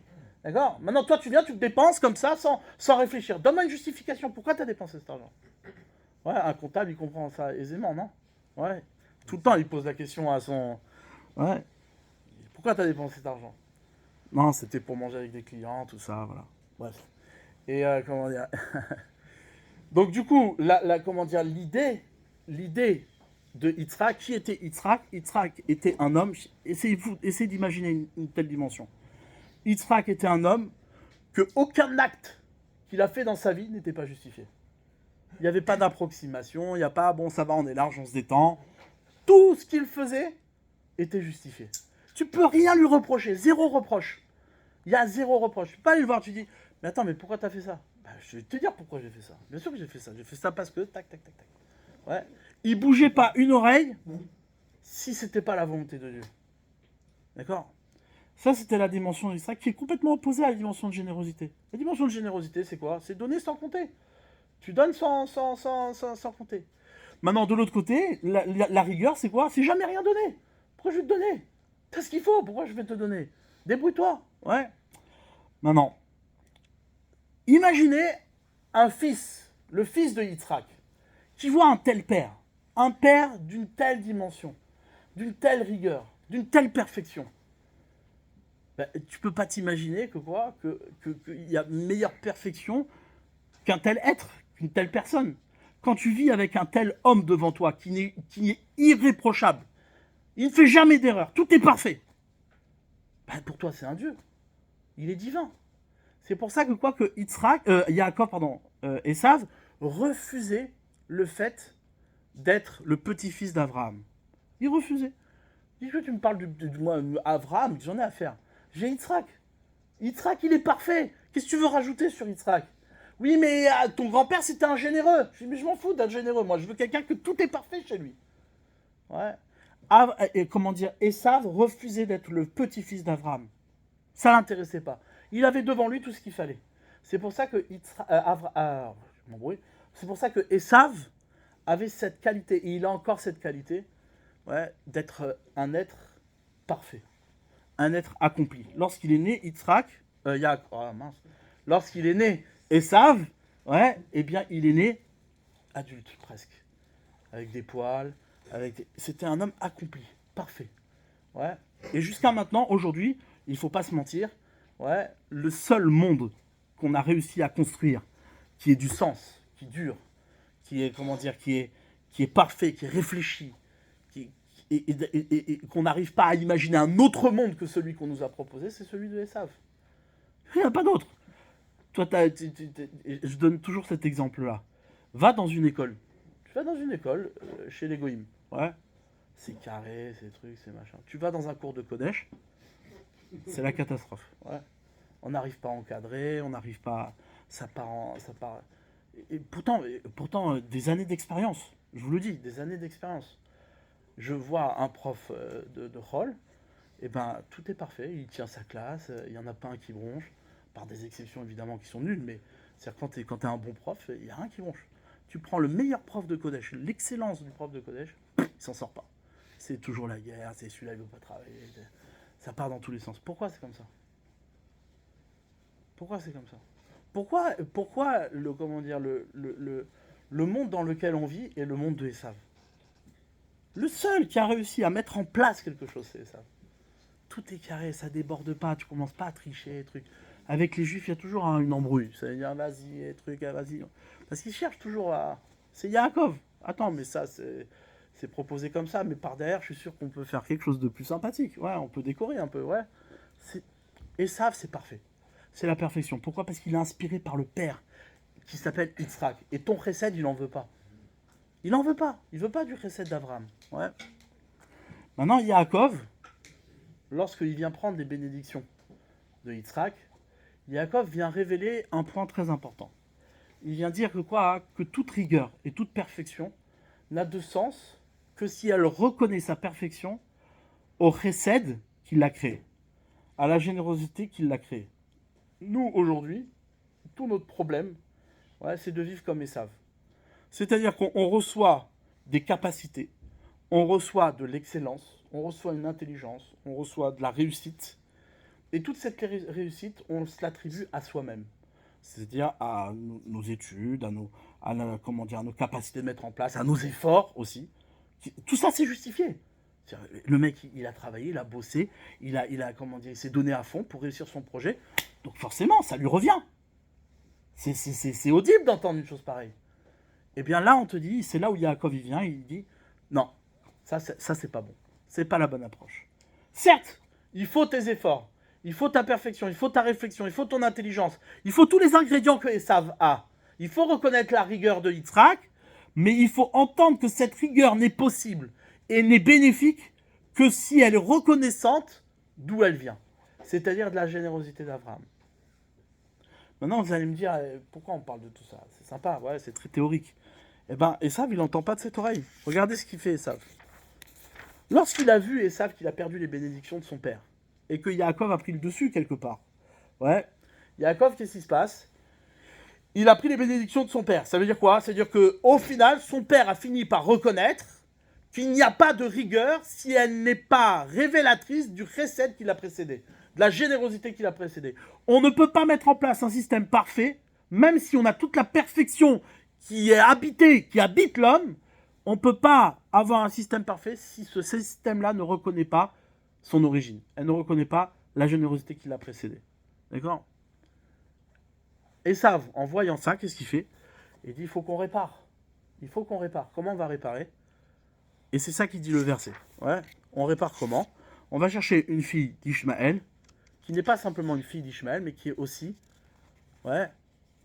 D'accord? Maintenant, toi, tu viens, tu te dépenses comme ça, sans réfléchir. Donne-moi une justification. Pourquoi tu as dépensé cet argent? Ouais, un comptable, il comprend ça aisément, non? Ouais. Tout le temps, il pose la question à son... Ouais. Pourquoi tu as dépensé cet argent? Non, c'était pour manger avec des clients, tout ça, voilà. Bref. Et comment dire... Donc, du coup, comment dire, l'idée de Yitzhak, qui était Yitzhak? Yitzhak était un homme, essayez d'imaginer une telle dimension. Yitzhak était un homme que aucun acte qu'il a fait dans sa vie n'était pas justifié. Il n'y avait pas d'approximation, il n'y a pas, bon ça va, on est large, on se détend. Tout ce qu'il faisait était justifié. Tu peux rien lui reprocher, zéro reproche. Il y a zéro reproche. Tu peux pas aller le voir, tu dis, mais attends, mais pourquoi tu as fait ça? Bah, je vais te dire pourquoi j'ai fait ça. Bien sûr que j'ai fait ça. J'ai fait ça parce que tac, tac, tac, tac. Ouais. Il bougeait pas une oreille si c'était pas la volonté de Dieu. D'accord? Ça, c'était la dimension d'Israël qui est complètement opposée à la dimension de générosité. La dimension de générosité, c'est quoi? C'est donner sans compter. Tu donnes sans compter. Maintenant, de l'autre côté, la rigueur, c'est quoi? C'est jamais rien donner. Pourquoi je vais te donner? T'as ce qu'il faut, pourquoi je vais te donner? Débrouille-toi. Ouais. Maintenant, imaginez un fils, le fils de Yitzhak, qui voit un père d'une telle dimension, d'une telle rigueur, d'une telle perfection. Ben, tu peux pas t'imaginer qu'il y a meilleure perfection qu'un tel être, qu'une telle personne. Quand tu vis avec un tel homme devant toi, qui est irréprochable, il ne fait jamais d'erreur, tout est parfait. Ben, pour toi, c'est un Dieu. Il est divin. C'est pour ça que Esav refusait le fait d'être le petit-fils d'Abraham. Il refusait. Dis que tu me parles de moi, Abraham, j'en ai à faire. J'ai Yitzhak. Yitzhak, il est parfait. Qu'est-ce que tu veux rajouter sur Yitzhak? Oui, mais ton grand-père, c'était un généreux. Je dis, mais je m'en fous d'être généreux. Moi, je veux quelqu'un que tout est parfait chez lui. Ouais. Esav refusait d'être le petit-fils d'Abraham. Ça ne l'intéressait pas. Il avait devant lui tout ce qu'il fallait. C'est pour ça que c'est pour ça que Esav avait cette qualité, et il a encore cette qualité, ouais, d'être un être parfait, un être accompli. Lorsqu'il est né lorsqu'il est né Esav, ouais, eh bien il est né adulte presque, avec des poils, c'était un homme accompli, parfait, ouais. Et jusqu'à maintenant, aujourd'hui, il faut pas se mentir, ouais, le seul monde qu'on a réussi à construire, qui ait du sens, qui dure, qui est parfait, qui est réfléchi, et qu'on n'arrive pas à imaginer un autre monde que celui qu'on nous a proposé, c'est celui de Esav. Il n'y en a pas d'autre. Toi, je donne toujours cet exemple-là. Va dans une école. Tu vas dans une école chez les Goïms. Ouais. C'est carré, c'est trucs, c'est machin. Tu vas dans un cours de Kodesh, c'est la catastrophe. Ouais. On n'arrive pas à encadrer, on n'arrive pas. Ça part. Et pourtant, des années d'expérience. Je vous le dis, des années d'expérience. Je vois un prof de Roll, et ben tout est parfait, il tient sa classe, il n'y en a pas un qui bronche, par des exceptions évidemment qui sont nulles, mais c'est-à-dire quand t'es un bon prof, il n'y a rien qui bronche. Tu prends le meilleur prof de Kodesh, l'excellence du prof de Kodesh, il s'en sort pas. C'est toujours la guerre, c'est celui-là il veut pas travailler, ça part dans tous les sens. Pourquoi c'est comme ça? Pourquoi c'est comme ça? Pourquoi le monde dans lequel on vit est le monde de Esav? Le seul qui a réussi à mettre en place quelque chose, c'est Esav. Tout est carré, ça déborde pas, tu commences pas à tricher, truc. Avec les juifs, il y a toujours une embrouille. Ça veut dire vas-y, truc, vas-y. Parce qu'ils cherchent toujours à. C'est Yaakov. Attends, mais ça, c'est proposé comme ça, mais par derrière, je suis sûr qu'on peut faire quelque chose de plus sympathique. Ouais, on peut décorer un peu, ouais. Esav, c'est parfait. C'est la perfection. Pourquoi? Parce qu'il est inspiré par le père qui s'appelle Yitzhak. Et ton chesed, il n'en veut pas. Il n'en veut pas. Il veut pas du chesed d'Abraham. Ouais. Maintenant, Yaakov, lorsqu'il vient prendre des bénédictions de Yitzhak, Yaakov vient révéler un point très important. Il vient dire que toute rigueur et toute perfection n'a de sens que si elle reconnaît sa perfection au chesed qui l'a créé, à la générosité qui l'a créé. Nous, aujourd'hui, tout notre problème, ouais, c'est de vivre comme Esav. C'est-à-dire qu'on reçoit des capacités, on reçoit de l'excellence, on reçoit une intelligence, on reçoit de la réussite. Et toute cette réussite, on se l'attribue à soi-même. C'est-à-dire à nos études, à nos capacités de mettre en place, à nos efforts aussi. Tout ça, c'est justifié. Le mec, il a travaillé, il a bossé, il s'est donné à fond pour réussir son projet. Donc forcément, ça lui revient. C'est audible d'entendre une chose pareille. Et bien là, on te dit, c'est là où Yaakov il vient, il dit, non, ça c'est pas bon. C'est pas la bonne approche. Certes, il faut tes efforts, il faut ta perfection, il faut ta réflexion, il faut ton intelligence, il faut tous les ingrédients que Esav a. Il faut reconnaître la rigueur de Yitzhak, mais il faut entendre que cette rigueur n'est possible et n'est bénéfique que si elle est reconnaissante d'où elle vient, c'est-à-dire de la générosité d'Abraham. Maintenant, vous allez me dire, pourquoi on parle de tout ça? C'est sympa, ouais, c'est très théorique. Eh ben, Esav, il n'entend pas de cette oreille. Regardez ce qu'il fait, Esav. Lorsqu'il a vu Esav qu'il a perdu les bénédictions de son père, et que Yaakov a pris le dessus quelque part, ouais, Yaakov, qu'est-ce qui se passe? Il a pris les bénédictions de son père. Ça veut dire quoi? Ça veut dire qu'au final, son père a fini par reconnaître qu'il n'y a pas de rigueur si elle n'est pas révélatrice du chesed qui l'a précédé, de la générosité qui l'a précédé. On ne peut pas mettre en place un système parfait, même si on a toute la perfection qui est habitée, qui habite l'homme, on ne peut pas avoir un système parfait si ce système-là ne reconnaît pas son origine. Elle ne reconnaît pas la générosité qui l'a précédé. D'accord? Esav, en voyant ça, qu'est-ce qu'il fait? Il dit, il faut qu'on répare. Il faut qu'on répare. Comment on va réparer? Et c'est ça qui dit le verset. Ouais. On répare comment? On va chercher une fille d'Ishmaël, qui n'est pas simplement une fille d'Ishmaël, mais qui est aussi, ouais,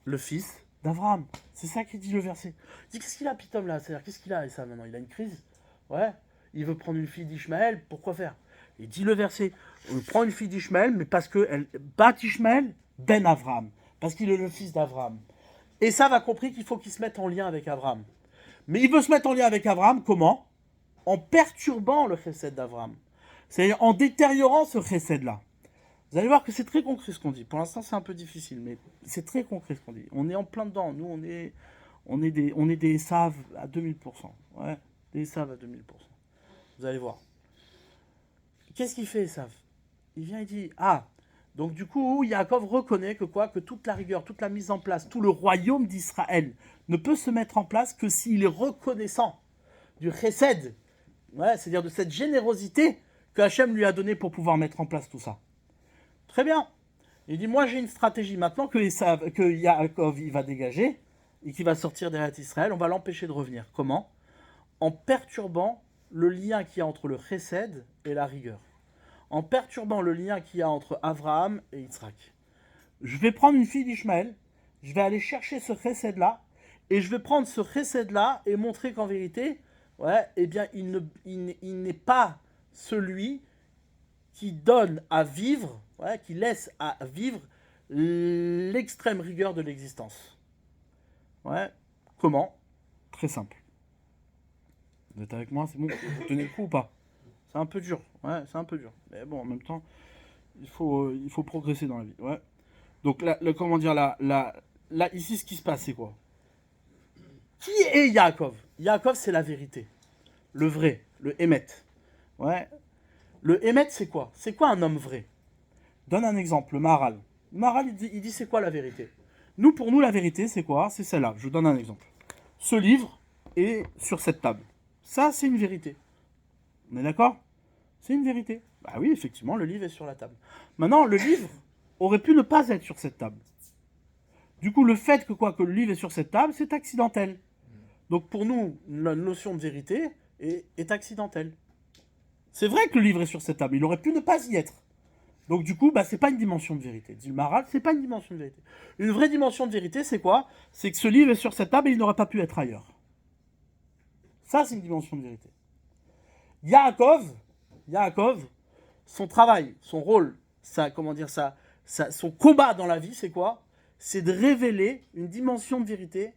le fils d'Abraham. C'est ça qui dit le verset. Il dit, qu'est-ce qu'il a, Pitom, là? C'est-à-dire, qu'est-ce qu'il a, et ça, maintenant? Il a une crise? Ouais. Il veut prendre une fille d'Ishmaël, pourquoi faire? Il dit le verset, on prend une fille d'Ishmaël, mais parce qu'elle bat Ishmaël, ben Abraham. Parce qu'il est le fils d'Abraham. Et ça va compris qu'il faut qu'il se mette en lien avec Abraham. Mais il veut se mettre en lien avec Abraham, comment? En perturbant le chesed d'Abraham. C'est-à-dire en détériorant ce chesed-là. Vous allez voir que c'est très concret ce qu'on dit. Pour l'instant, c'est un peu difficile, mais c'est très concret ce qu'on dit. On est en plein dedans. Nous, on est des Esav à 2000%. Ouais, des Esav à 2000%. Vous allez voir. Qu'est-ce qu'il fait, Esav? Il vient et dit, ah, donc du coup, Yaakov reconnaît que quoi? Que toute la rigueur, toute la mise en place, tout le royaume d'Israël ne peut se mettre en place que s'il est reconnaissant du chesed, ouais, c'est-à-dire de cette générosité que Hachem lui a donnée pour pouvoir mettre en place tout ça. Très bien. Il dit, moi j'ai une stratégie maintenant que Yaakov il va dégager et qui va sortir d'Eretz Israël, on va l'empêcher de revenir. Comment? En perturbant le lien qu'il y a entre le chesed et la rigueur. En perturbant le lien qu'il y a entre Abraham et Yitzhak. Je vais prendre une fille d'Ishmaël, je vais aller chercher ce chesed-là, et je vais prendre ce chesed-là et montrer qu'en vérité, ouais, eh bien, il n'est pas celui qui donne à vivre, ouais, qui laisse à vivre l'extrême rigueur de l'existence. Ouais. Comment? Très simple. Vous êtes avec moi? C'est bon? Vous tenez le coup ou pas? C'est un peu dur. Ouais, c'est un peu dur. Mais bon, en même temps, il faut progresser dans la vie. Ouais. Donc là, comment dire, là, ici, ce qui se passe, c'est quoi? Qui est Yaakov? Yaakov, c'est la vérité. Le vrai, le Hémet. Ouais. Le Hémet, c'est quoi? C'est quoi un homme vrai? Donne un exemple, le Maharal. Le Maharal, il dit c'est quoi la vérité? Nous, pour nous, la vérité, c'est quoi? C'est celle-là. Je vous donne un exemple. Ce livre est sur cette table. Ça, c'est une vérité. On est d'accord? C'est une vérité. Bah oui, effectivement, le livre est sur la table. Maintenant, le livre aurait pu ne pas être sur cette table. Du coup, le fait que le livre est sur cette table, c'est accidentel. Donc pour nous, la notion de vérité est accidentelle. C'est vrai que le livre est sur cette table, il aurait pu ne pas y être. Donc du coup, c'est pas une dimension de vérité. Dit le Maharal, c'est pas une dimension de vérité. Une vraie dimension de vérité, c'est quoi? C'est que ce livre est sur cette table et il n'aurait pas pu être ailleurs. Ça, c'est une dimension de vérité. Yaakov, son travail, son rôle, son combat dans la vie, c'est quoi? C'est de révéler une dimension de vérité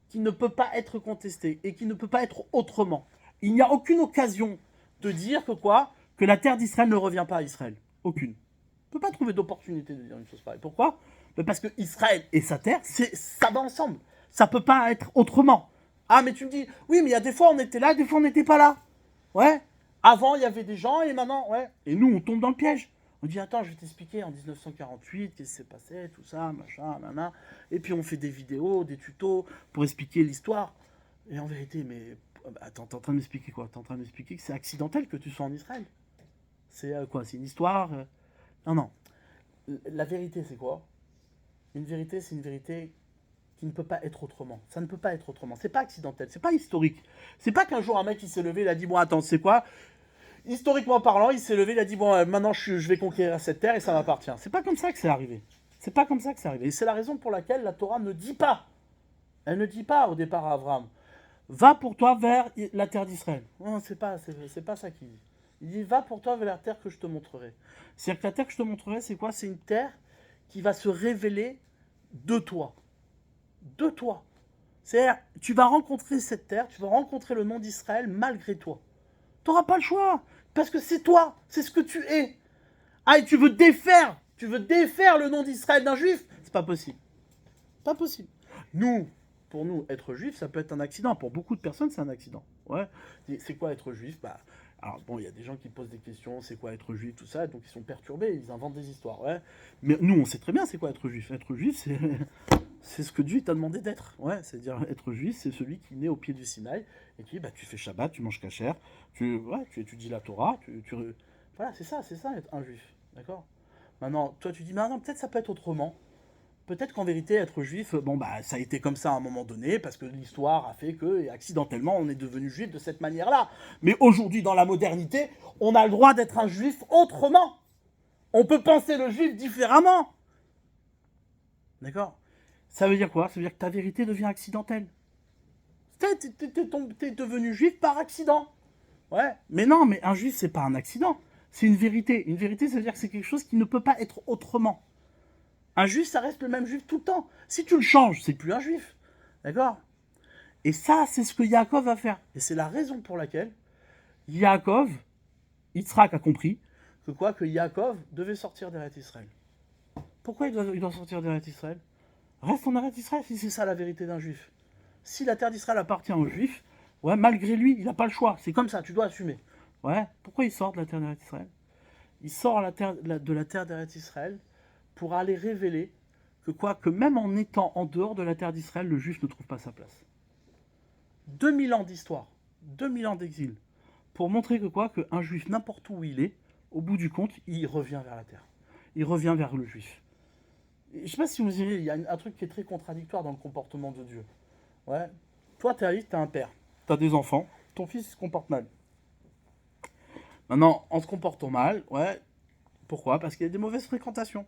qui ne peut pas être contestée et qui ne peut pas être autrement. Il n'y a aucune occasion de dire que la terre d'Israël ne revient pas à Israël. Aucune. On ne peut pas trouver d'opportunité de dire une chose pareille. Pourquoi? Parce que Israël et sa terre, ça va ensemble. Ça ne peut pas être autrement. Ah, mais tu me dis, oui, mais il y a des fois on était là, des fois on n'était pas là. Ouais. Avant, il y avait des gens et maintenant, ouais. Et nous, on tombe dans le piège. On dit, attends, je vais t'expliquer en 1948, qu'est-ce qui s'est passé, tout ça, machin, nana. Et puis on fait des vidéos, des tutos pour expliquer l'histoire. Et en vérité, mais attends, t'es en train de m'expliquer quoi? T'es en train de m'expliquer que c'est accidentel que tu sois en Israël? C'est quoi? C'est une histoire? Non, non. La vérité, c'est quoi? Une vérité, c'est une vérité qui ne peut pas être autrement. Ça ne peut pas être autrement. C'est pas accidentel, c'est pas historique. C'est pas qu'un jour un mec il s'est levé, il a dit bon attends, c'est quoi? Historiquement parlant, il s'est levé, il a dit bon maintenant je vais conquérir cette terre et ça m'appartient. C'est pas comme ça que c'est arrivé. C'est pas comme ça que c'est arrivé. Et c'est la raison pour laquelle la Torah ne dit pas. Elle ne dit pas au départ à Abraham, va pour toi vers la terre d'Israël. Non, c'est pas ça qu'il dit. Il dit va pour toi vers la terre que je te montrerai. C'est-à-dire que la terre que je te montrerai, c'est quoi? C'est une terre qui va se révéler de toi. De toi. C'est-à-dire, tu vas rencontrer cette terre, tu vas rencontrer le nom d'Israël malgré toi. Tu n'auras pas le choix. Parce que c'est toi, c'est ce que tu es. Ah, et tu veux défaire le nom d'Israël d'un juif. C'est pas possible. Pas possible. Nous, pour nous, être juif, ça peut être un accident. Pour beaucoup de personnes, c'est un accident. Ouais. C'est quoi être juif? Bah, alors bon, il y a des gens qui posent des questions, c'est quoi être juif, tout ça, donc ils sont perturbés, ils inventent des histoires. Ouais. Mais nous, on sait très bien c'est quoi être juif. Être juif, c'est ce que Dieu t'a demandé d'être. Ouais, c'est-à-dire être juif, c'est celui qui naît au pied du Sinaï et qui, bah, tu fais Shabbat, tu manges kasher, tu étudies la Torah, voilà, c'est ça être un juif. D'accord. Maintenant, toi, tu dis, mais non, peut-être ça peut être autrement. Peut-être qu'en vérité, être juif, bon, bah, ça a été comme ça à un moment donné, parce que l'histoire a fait que, et accidentellement, on est devenu juif de cette manière-là. Mais aujourd'hui, dans la modernité, on a le droit d'être un juif autrement. On peut penser le juif différemment. D'accord? Ça veut dire quoi? Ça veut dire que ta vérité devient accidentelle. T'es devenu juif par accident. Ouais. Mais non, mais un juif, c'est pas un accident. C'est une vérité. Une vérité, ça veut dire que c'est quelque chose qui ne peut pas être autrement. Un juif, ça reste le même juif tout le temps. Si tu le changes, c'est plus un juif. D'accord? Et ça, c'est ce que Yaakov va faire. Et c'est la raison pour laquelle Yaakov, Yitzhak a compris que quoi? Que Yaakov devait sortir d'Eretz Israël. Pourquoi il doit sortir d'Eretz Israël? Reste en Eretz Israël si c'est ça la vérité d'un juif. Si la terre d'Israël appartient aux juifs, ouais, malgré lui, il n'a pas le choix. C'est comme ça, tu dois assumer. Ouais, pourquoi il sort de la terre d'Eretz Israël? Il sort de la terre d'Eretz Israël pour aller révéler que quoi? Que même en étant en dehors de la terre d'Israël, le juif ne trouve pas sa place. 2000 ans d'histoire, 2000 ans d'exil, pour montrer que quoi? Qu'un juif, n'importe où il est, au bout du compte, il revient vers la terre. Il revient vers le juif. Je ne sais pas si vous imaginez, il y a un truc qui est très contradictoire dans le comportement de Dieu. Ouais. Toi, tu arrives, tu as un père, tu as des enfants, ton fils se comporte mal. Maintenant, en se comportant mal, ouais, pourquoi? Parce qu'il y a des mauvaises fréquentations.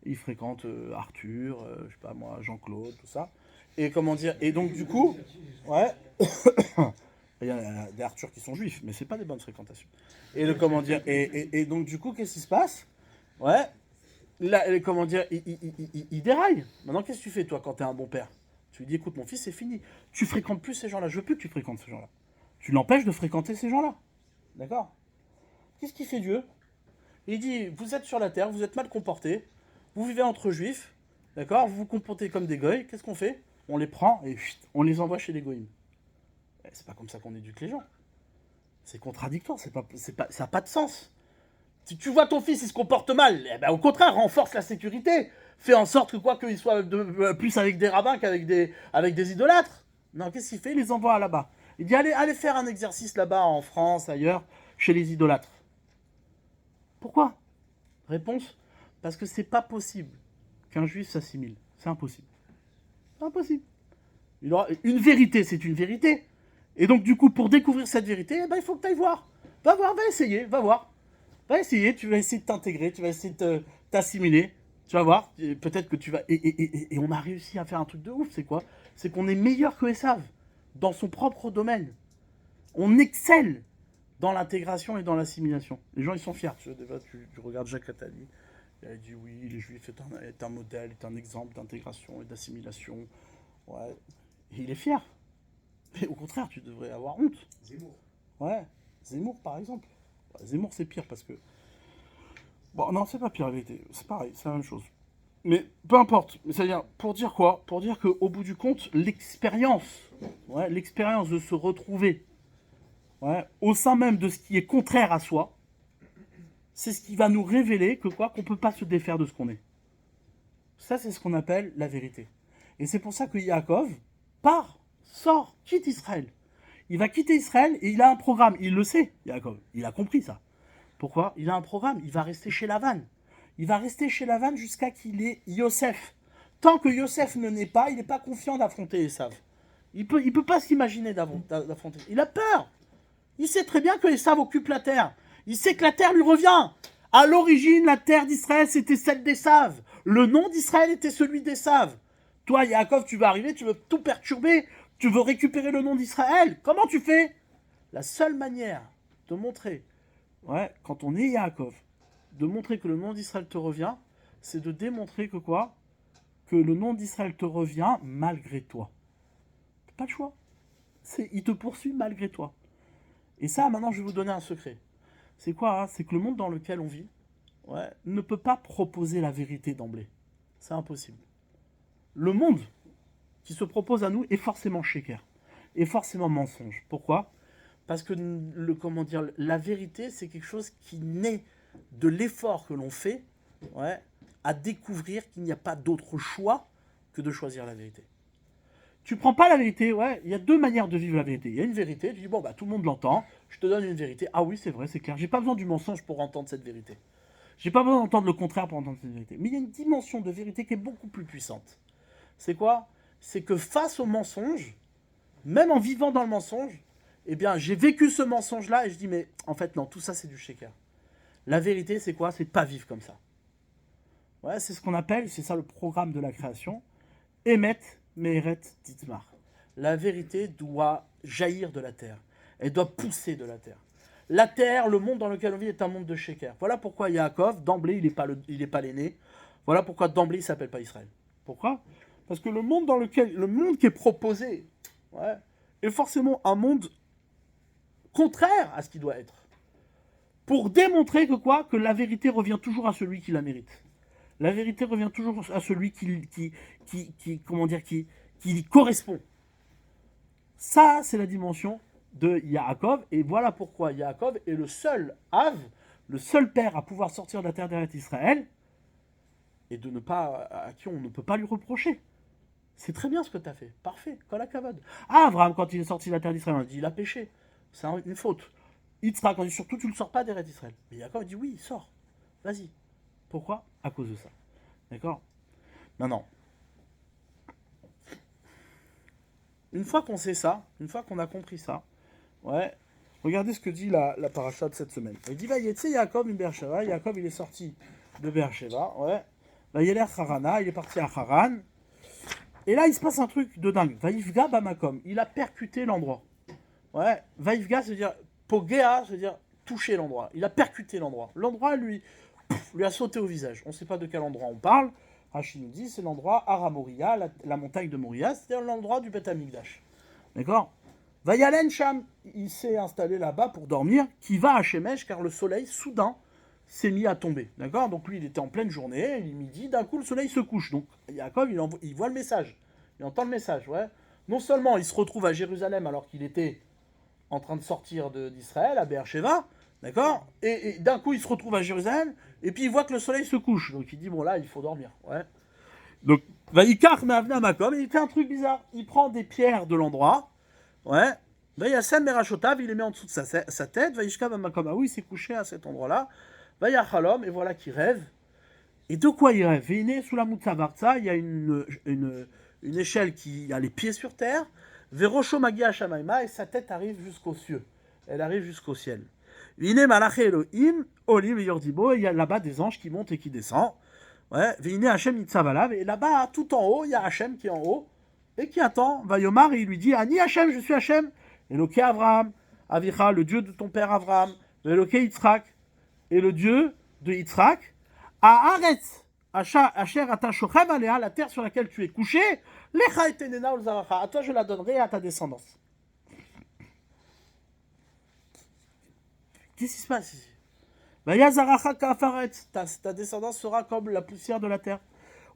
Il fréquente Arthur, je sais pas moi, Jean-Claude, tout ça. Et comment dire? Et donc du coup, ouais, il y a des Arthurs qui sont juifs, mais c'est pas des bonnes fréquentations. Et le comment dire? Et donc du coup, qu'est-ce qui se passe? Ouais, là, comment dire? Il déraille. Maintenant, qu'est-ce que tu fais toi quand t'es un bon père? Tu lui dis, écoute, mon fils, c'est fini. Tu fréquentes plus ces gens-là. Je veux plus que tu fréquentes ces gens-là. Tu l'empêches de fréquenter ces gens-là. D'accord? Qu'est-ce qu'il fait Dieu? Il dit, vous êtes sur la terre, vous êtes mal comportés, vous vivez entre juifs, d'accord? Vous vous comportez comme des goïs, qu'est-ce qu'on fait? On les prend et on les envoie chez les goïms. C'est pas comme ça qu'on éduque les gens. C'est contradictoire, ça n'a pas de sens. Si tu vois ton fils, il se comporte mal, eh ben, au contraire, renforce la sécurité. Fais en sorte que quoi qu'il soit plus avec des rabbins qu'avec avec des idolâtres. Non, qu'est-ce qu'il fait? Il les envoie là-bas. Il dit, allez faire un exercice là-bas, en France, ailleurs, chez les idolâtres. Pourquoi? Réponse, parce que c'est pas possible qu'un juif s'assimile. C'est impossible. C'est impossible. Une vérité, c'est une vérité. Et donc, du coup, pour découvrir cette vérité, eh ben, il faut que tu ailles voir. Va voir, va essayer, va voir. Va essayer, tu vas essayer de t'intégrer, tu vas essayer de t'assimiler. Tu vas voir, peut-être que tu vas... Et on a réussi à faire un truc de ouf, c'est quoi? C'est qu'on est meilleur que Esav, dans son propre domaine. On excelle dans l'intégration et dans l'assimilation. Les gens, ils sont fiers. Tu regardes Jacques Attali, il dit oui, les Juifs est un modèle, est un exemple d'intégration et d'assimilation. Ouais. Et il est fier. Mais au contraire, tu devrais avoir honte. Zemmour. Ouais. Zemmour, par exemple. Ouais, Zemmour, c'est pire parce que... Bon, non, c'est pas pire, la vérité. C'est pareil, c'est la même chose. Mais peu importe. C'est-à-dire, pour dire quoi? Pour dire qu'au bout du compte, l'expérience, ouais, l'expérience de se retrouver, ouais, au sein même de ce qui est contraire à soi, c'est ce qui va nous révéler que quoi? Qu'on peut pas se défaire de ce qu'on est. Ça, c'est ce qu'on appelle la vérité. Et c'est pour ça que Yaakov sort, quitte Israël. Il va quitter Israël et il a un programme. Il le sait, Yaakov. Il a compris ça. Pourquoi? Il a un programme. Il va rester chez Lavan. Il va rester chez Lavan jusqu'à qu'il ait Yosef. Tant que Yosef ne naît pas, il n'est pas confiant d'affronter Esav. Il peut pas s'imaginer d'affronter. Il a peur. Il sait très bien que Esav occupe la terre. Il sait que la terre lui revient. À l'origine, la terre d'Israël, c'était celle d'Esav. Le nom d'Israël était celui d'Esav. Toi, Yaakov, tu vas arriver, tu veux tout perturber. Tu veux récupérer le nom d'Israël. Comment tu fais? La seule manière de montrer, ouais, quand on est Yaakov, de montrer que le nom d'Israël te revient, c'est de démontrer que quoi? que le nom d'Israël te revient malgré toi. T'as pas le choix. Il te poursuit malgré toi. Et ça, maintenant, je vais vous donner un secret. C'est quoi, hein? C'est que le monde dans lequel on vit, ne peut pas proposer la vérité d'emblée. C'est impossible. Le monde qui se propose à nous est forcément shaker, est forcément mensonge. Pourquoi? Parce que la vérité, c'est quelque chose qui naît de l'effort que l'on fait à découvrir qu'il n'y a pas d'autre choix que de choisir la vérité. Tu prends pas la vérité, il y a deux manières de vivre la vérité. Il y a une vérité, tu dis, bon, tout le monde l'entend, je te donne une vérité. Ah oui, c'est vrai, c'est clair, j'ai pas besoin du mensonge pour entendre cette vérité. J'ai pas besoin d'entendre le contraire pour entendre cette vérité. Mais il y a une dimension de vérité qui est beaucoup plus puissante. C'est quoi? C'est que face au mensonge, même en vivant dans le mensonge, eh bien, j'ai vécu ce mensonge-là et je dis, mais en fait, non, tout ça, c'est du shaker. La vérité, c'est quoi? C'est de pas vivre comme ça. C'est ce qu'on appelle, c'est ça le programme de la création, Emet Meheret Titmar. La vérité doit jaillir de la terre. Elle doit pousser de la terre. La terre, le monde dans lequel on vit est un monde de shaker. Voilà pourquoi Yaakov, d'emblée, il n'est pas l'aîné. Voilà pourquoi d'emblée, il ne s'appelle pas Israël. Pourquoi? Parce que le monde qui est proposé est forcément un monde contraire à ce qu'il doit être. Pour démontrer que la vérité revient toujours à celui qui la mérite. La vérité revient toujours à celui qui correspond. Ça, c'est la dimension de Yaakov, et voilà pourquoi Yaakov est le seul Av, le seul père à pouvoir sortir de la terre d'Eretz Israël, et à qui on ne peut pas lui reprocher. C'est très bien ce que tu as fait, parfait, kol hakavod. Abraham, quand il est sorti de la terre d'Israël, on dit il a péché, c'est une faute. Yitzhak, on dit surtout tu ne sors pas d'Eretz Israël. Mais Yaakov dit oui, sors, vas-y. Pourquoi? À cause de ça. D'accord? Maintenant, une fois qu'on sait ça, une fois qu'on a compris ça, regardez ce que dit la paracha de cette semaine. Il dit, Vayetse Yaakov in Beersheva. Yaakov, il est sorti de Beersheva. Vayeler Harana, il est parti à Haran. Et là, il se passe un truc de dingue. Vaïfga Bamakom, il a percuté l'endroit. Vaïfga, c'est-à-dire, Pogea, c'est-à-dire toucher l'endroit. Il a percuté l'endroit. L'endroit, lui a sauté au visage. On ne sait pas de quel endroit on parle. Rashi nous dit, c'est l'endroit Ara Moria, la montagne de Moria, c'est-à-dire l'endroit du Beth Amikdash. D'accord? Vayalen Sham, il s'est installé là-bas pour dormir, qui va à Shemesh, car le soleil, soudain, s'est mis à tomber. D'accord? Donc lui, il était en pleine journée, il est midi, d'un coup, le soleil se couche. Donc Yaakov, il voit le message, il entend le message. Non seulement il se retrouve à Jérusalem alors qu'il était en train de sortir d'Israël, à Beersheva, d'accord? Et d'un coup, il se retrouve à Jérusalem, et puis il voit que le soleil se couche. Donc il dit, bon là, il faut dormir. Donc, Vaïkar Me'avna Makom, il fait un truc bizarre. Il prend des pierres de l'endroit, Vaïasem Merachotav, il les met en dessous de sa tête, Vaïshkav Makom, ah oui, il s'est couché à cet endroit-là, Vaïachalom, et voilà qu'il rêve. Et de quoi il rêve? Il est né sous la Moutsavartsa, il y a une échelle qui a les pieds sur terre, Verosho Magia Shamaima, et sa tête arrive jusqu'aux cieux. Elle arrive jusqu'au ciel. Vine Malaché Elohim, Olim et Yordibo, il y a là-bas des anges qui montent et qui descendent. Vine Hachem Yitzavalav, et là-bas, tout en haut, il y a Hachem qui est en haut, et qui attend, Vayomar, et il lui dit, Ani Hachem, je suis Hachem, Eloké Avraham, Avicha, le Dieu de ton père Avraham, Eloké Yitzhak, et le Dieu de Yitzhak, Haaretz, Asher Ata Shochem Alea, la terre sur laquelle tu es couché, Lecha et Tenena Ulzaracha, à toi je la donnerai à ta descendance. Qu'est-ce qui se passe ici? Vayazaracha Kafaretz, ta descendance sera comme la poussière de la terre.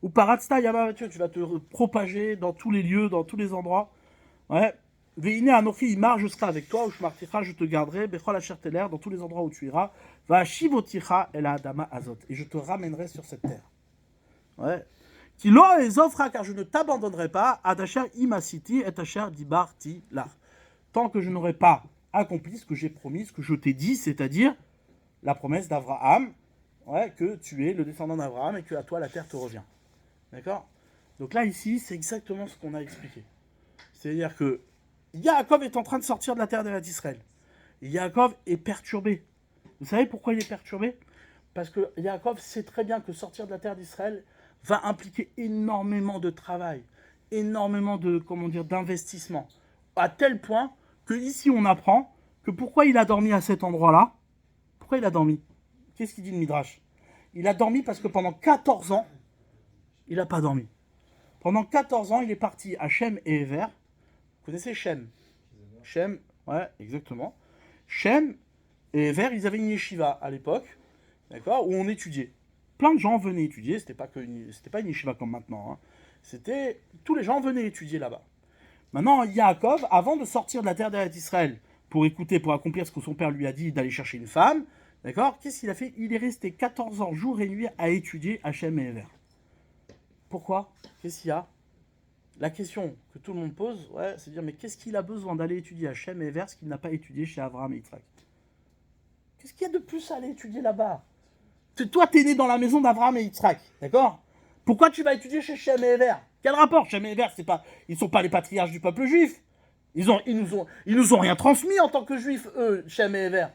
Ou Paratsta Yama, tu vas te propager dans tous les lieux, dans tous les endroits. Veine Anochi Imar, je serai avec toi, ou Shmarticha, je te garderai, Bechol Asher Teler, dans tous les endroits où tu iras. Va Shivoticha El Adama Azot, et je te ramènerai sur cette terre. Kilo et offra, car je ne t'abandonnerai pas, Adasher Imasiti et Asher Dibarti là. Tant que je n'aurai pas accompli ce que j'ai promis, ce que je t'ai dit, c'est-à-dire la promesse d'Abraham, que tu es le descendant d'Abraham et que à toi la terre te revient. D'accord? Donc là, ici, c'est exactement ce qu'on a expliqué. C'est-à-dire que Yaakov est en train de sortir de la terre d'Israël. Et Yaakov est perturbé. Vous savez pourquoi il est perturbé? Parce que Yaakov sait très bien que sortir de la terre d'Israël va impliquer énormément de travail, énormément d'investissement. À tel point que ici, on apprend que pourquoi il a dormi à cet endroit-là. Pourquoi il a dormi? Qu'est-ce qu'il dit le Midrash? Il a dormi parce que pendant 14 ans, il n'a pas dormi. Pendant 14 ans, il est parti à Shem et Ever. Vous connaissez Shem? Shem, ouais, exactement. Shem et Ever, ils avaient une yeshiva à l'époque, d'accord, où on étudiait. Plein de gens venaient étudier, c'était pas une yeshiva comme maintenant, hein. C'était, tous les gens venaient étudier là-bas. Maintenant, Yaakov, avant de sortir de la terre d'Israël, pour écouter, pour accomplir ce que son père lui a dit, d'aller chercher une femme, d'accord, qu'est-ce qu'il a fait? Il est resté 14 ans, jour et nuit, à étudier Hachem et Ever. Pourquoi? Qu'est-ce qu'il y a? La question que tout le monde pose, ouais, c'est de dire, mais qu'est-ce qu'il a besoin d'aller étudier Hachem et Ever, ce qu'il n'a pas étudié chez Abraham et Yitzhak? Qu'est-ce qu'il y a de plus à aller étudier là-bas? Toi, t'es né dans la maison d'Abraham et Yitzhak, d'accord? Pourquoi tu vas étudier chez Shem et Ever? Quel rapport? Shem et Ever, ils sont pas les patriarches du peuple juif. Ils nous ont rien transmis en tant que juifs, eux, Shem et Ever.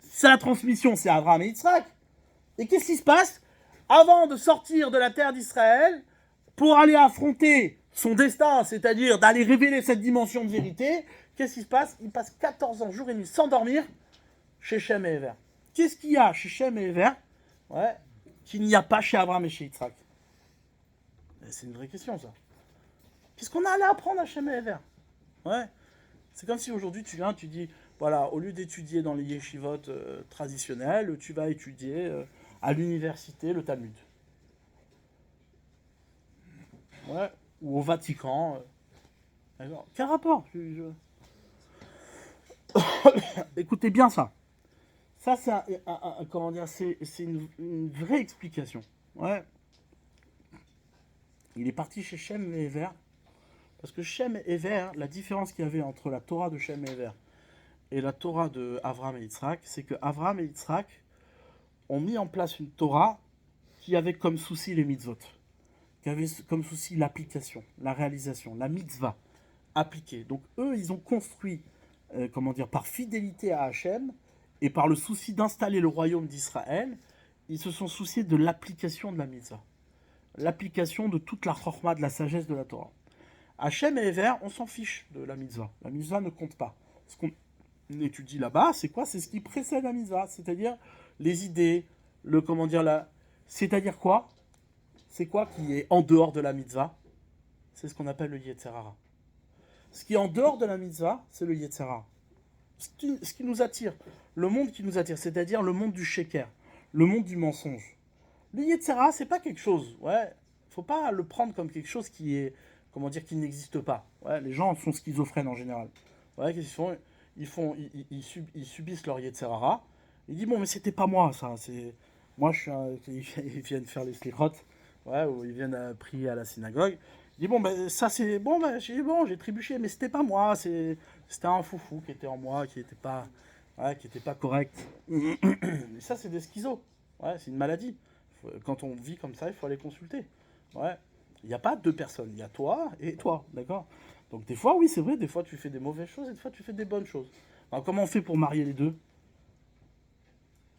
C'est la transmission, c'est Abraham et Yitzhak. Et qu'est-ce qui se passe? Avant de sortir de la terre d'Israël, pour aller affronter son destin, c'est-à-dire d'aller révéler cette dimension de vérité, qu'est-ce qui se passe? Il passe 14 ans, jour et nuit, sans dormir, chez Shem et Ever. Qu'est-ce qu'il y a chez Shem et Ever, ouais, qu'il n'y a pas chez Abraham et chez Yitzhak? C'est une vraie question, ça. Qu'est-ce qu'on a à apprendre à Shem et Ever? Ouais. C'est comme si aujourd'hui tu viens, tu dis, voilà, au lieu d'étudier dans les yeshivot traditionnels, tu vas étudier à l'université le Talmud. Ouais. Ou au Vatican. Quel rapport? Écoutez bien ça. Ça, c'est comment dire, c'est une vraie explication. Ouais. Il est parti chez Shem et Ever. Parce que Shem et Ever, la différence qu'il y avait entre la Torah de Shem et Ever et la Torah de Avraham et Yitzhak, c'est que Avraham et Yitzhak ont mis en place une Torah qui avait comme souci les mitzvot, qui avait comme souci l'application, la réalisation, la mitzvah appliquée. Donc eux, ils ont construit, par fidélité à Hachem et par le souci d'installer le royaume d'Israël, ils se sont souciés de l'application de la mitzvah, l'application de toute la chorma, de la sagesse de la Torah. Hachem et Ever, on s'en fiche de la mitzvah. La mitzvah ne compte pas. Ce qu'on étudie là-bas, c'est quoi? C'est ce qui précède la mitzvah, c'est-à-dire les idées, c'est-à-dire quoi? C'est quoi qui est en dehors de la mitzvah? C'est ce qu'on appelle le Yetzer Hara. Ce qui est en dehors de la mitzvah, c'est le Yetzer Hara. Ce qui nous attire, le monde qui nous attire, c'est-à-dire le monde du sheker, le monde du mensonge. Le Yetzer Hara, c'est pas quelque chose, ouais, faut pas le prendre comme quelque chose qui est, qui n'existe pas. Ouais, les gens sont schizophrènes en général. Ouais, qu'est-ce qu'ils font? Ils subissent leur Yetzer Hara. Ils disent, bon, mais c'était pas moi, ça. Moi, ils viennent faire les slichot, ouais, ou ils viennent prier à la synagogue. Ils disent, bon, ben, ça, c'est... Bon, ben, j'ai trébuché, mais c'était pas moi. C'était un foufou qui était en moi, qui était pas correct. Et ça, c'est des schizos. Ouais, c'est une maladie. Quand on vit comme ça, il faut aller consulter. Ouais. Il n'y a pas deux personnes, il y a toi et toi, d'accord? Donc des fois, oui, c'est vrai, des fois tu fais des mauvaises choses et des fois tu fais des bonnes choses. Alors, comment on fait pour marier les deux?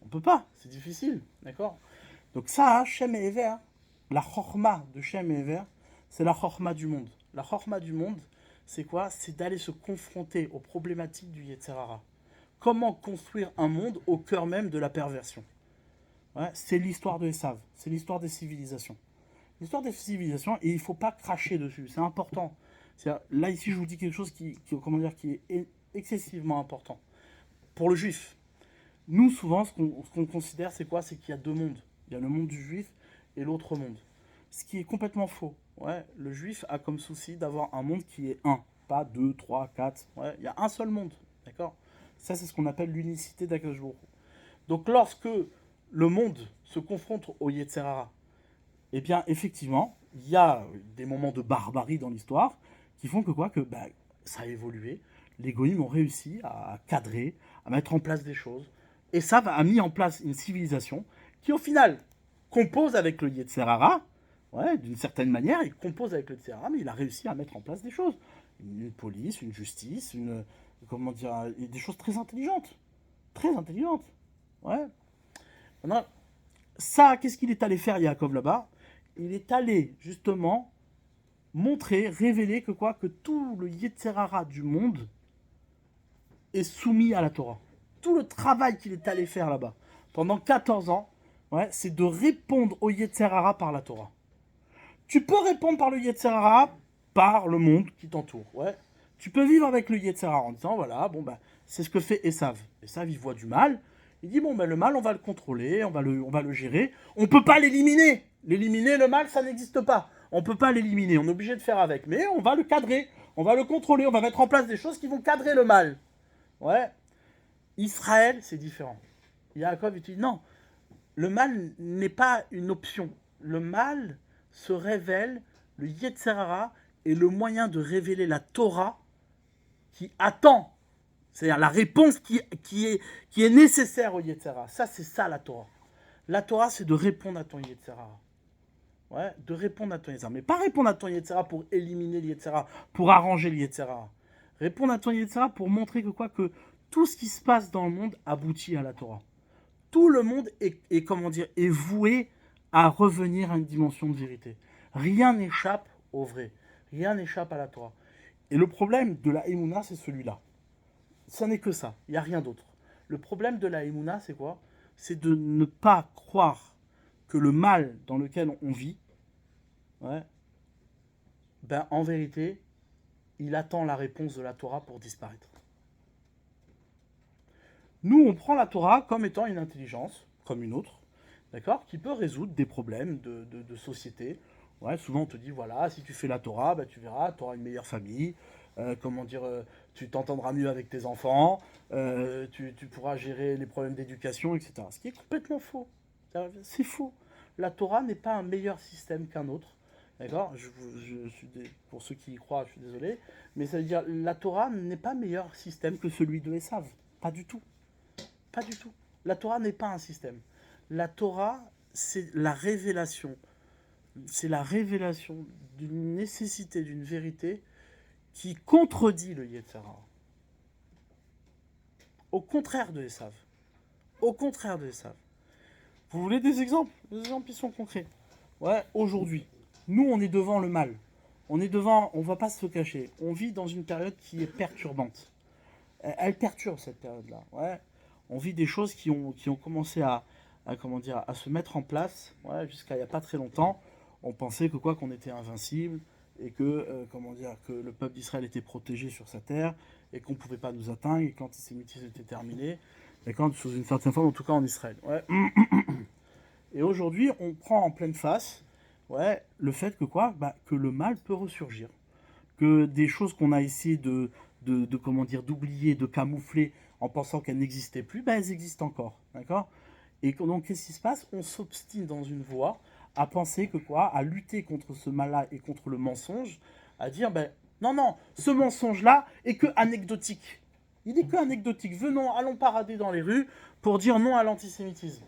On peut pas, c'est difficile, d'accord? Donc ça, Shem et Ever, la chorma de Shem et Ever, c'est la chorma du monde. La chorma du monde, c'est quoi? C'est d'aller se confronter aux problématiques du Yetzer Hara. Comment construire un monde au cœur même de la perversion? Ouais, c'est l'histoire de Esav, c'est l'histoire des civilisations. L'histoire des civilisations, et il ne faut pas cracher dessus, c'est important. Là, ici, je vous dis quelque chose qui est excessivement important. Pour le juif, nous, souvent, ce qu'on considère, c'est quoi? C'est qu'il y a deux mondes. Il y a le monde du juif et l'autre monde. Ce qui est complètement faux. Ouais, le juif a comme souci d'avoir un monde qui est un, pas deux, trois, quatre. Ouais, il y a un seul monde, d'accord? Ça, c'est ce qu'on appelle l'unicité d'Akadosh Baruch Hu. Donc, lorsque le monde se confronte au Yetzer Hara, eh bien, effectivement, il y a des moments de barbarie dans l'histoire qui font que ça a évolué. Les Goïms ont réussi à cadrer, à mettre en place des choses. Et ça a mis en place une civilisation qui, au final, compose avec le Yetzer Hara. Ouais, d'une certaine manière, il compose avec le Yetzer Hara, mais il a réussi à mettre en place des choses. Une police, une justice, des choses très intelligentes. Très intelligentes. Ouais. Maintenant, ça, qu'est-ce qu'il est allé faire, Yaakov, là-bas? Il est allé, justement, montrer, révéler que tout le Yetzer Hara du monde est soumis à la Torah. Tout le travail qu'il est allé faire là-bas, pendant 14 ans, ouais, c'est de répondre au Yetzer Hara par la Torah. Tu peux répondre par le Yetzer Hara, par le monde qui t'entoure. Ouais. Tu peux vivre avec le Yetzer Hara en disant, voilà, bon, bah, c'est ce que fait Esav. Esav, il voit du mal. Il dit, bon, bah, le mal, on va le contrôler, on va le gérer. On ne peut pas l'éliminer. L'éliminer, le mal, ça n'existe pas. On ne peut pas l'éliminer. On est obligé de faire avec. Mais on va le cadrer. On va le contrôler. On va mettre en place des choses qui vont cadrer le mal. Ouais. Israël, c'est différent. Yaakov, il dit, non. Le mal n'est pas une option. Le mal se révèle, le Yetzer Hara est le moyen de révéler la Torah qui attend. C'est-à-dire la réponse qui est nécessaire au Yetzer Hara. Ça, c'est ça la Torah. La Torah, c'est de répondre à ton Yetzer Hara. Ouais, de répondre à ton Yetzer Hara. Mais pas répondre à ton Yetzer Hara pour éliminer le Yetzer Hara, pour arranger le Yetzer Hara. Répondre à ton Yetzer Hara pour montrer que tout ce qui se passe dans le monde aboutit à la Torah. Tout le monde est voué à revenir à une dimension de vérité. Rien n'échappe au vrai. Rien n'échappe à la Torah. Et le problème de la Emouna, c'est celui-là. Ça n'est que ça. Il n'y a rien d'autre. Le problème de la Emouna, c'est quoi? C'est de ne pas croire que le mal dans lequel on vit, ouais, ben, en vérité, il attend la réponse de la Torah pour disparaître. Nous, on prend la Torah comme étant une intelligence, comme une autre, d'accord, qui peut résoudre des problèmes de société. Ouais, souvent, on te dit, voilà, si tu fais la Torah, bah, tu verras, tu auras une meilleure famille, tu t'entendras mieux avec tes enfants, tu pourras gérer les problèmes d'éducation, etc. Ce qui est complètement faux. C'est faux. La Torah n'est pas un meilleur système qu'un autre. D'accord, pour ceux qui y croient, je suis désolé. Mais ça veut dire la Torah n'est pas meilleur système que celui de Esav. Pas du tout. Pas du tout. La Torah n'est pas un système. La Torah, c'est la révélation. C'est la révélation d'une nécessité, d'une vérité qui contredit le Yetzer Hara. Au contraire de Esav. Au contraire de Esav. Vous voulez des exemples? Des exemples qui sont concrets. Ouais, aujourd'hui, nous, on est devant le mal. On est devant, on ne va pas se cacher. On vit dans une période qui est perturbante. Elle perturbe cette période-là. Ouais. On vit des choses qui ont commencé à se mettre en place, ouais, jusqu'à il n'y a pas très longtemps. On pensait qu'on était invincible et que le peuple d'Israël était protégé sur sa terre et qu'on ne pouvait pas nous atteindre et que l'antisémitisme était terminé. Et sous une certaine forme, en tout cas en Israël. Ouais. Et aujourd'hui, on prend en pleine face, ouais, le fait que le mal peut ressurgir. Que des choses qu'on a essayé d'oublier, de camoufler en pensant qu'elles n'existaient plus, elles existent encore. D'accord? Et donc, qu'est-ce qui se passe? On s'obstine dans une voie à penser à lutter contre ce mal-là et contre le mensonge, à dire, non, ce mensonge-là est que anecdotique. Il est que anecdotique. Allons parader dans les rues pour dire non à l'antisémitisme.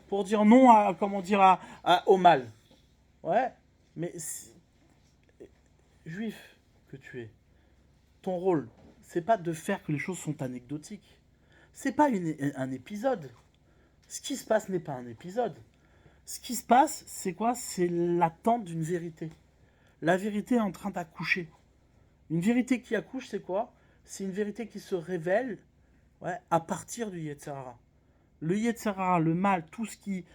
Pour dire non au mal. Ouais, mais juif que tu es, ton rôle, c'est pas de faire que les choses sont anecdotiques. C'est pas un épisode. Ce qui se passe n'est pas un épisode. Ce qui se passe, c'est quoi? C'est l'attente d'une vérité. La vérité est en train d'accoucher. Une vérité qui accouche, c'est quoi? C'est une vérité qui se révèle, ouais, à partir du Yetzer Hara. Le Yetzer Hara, le mal, tout ce qui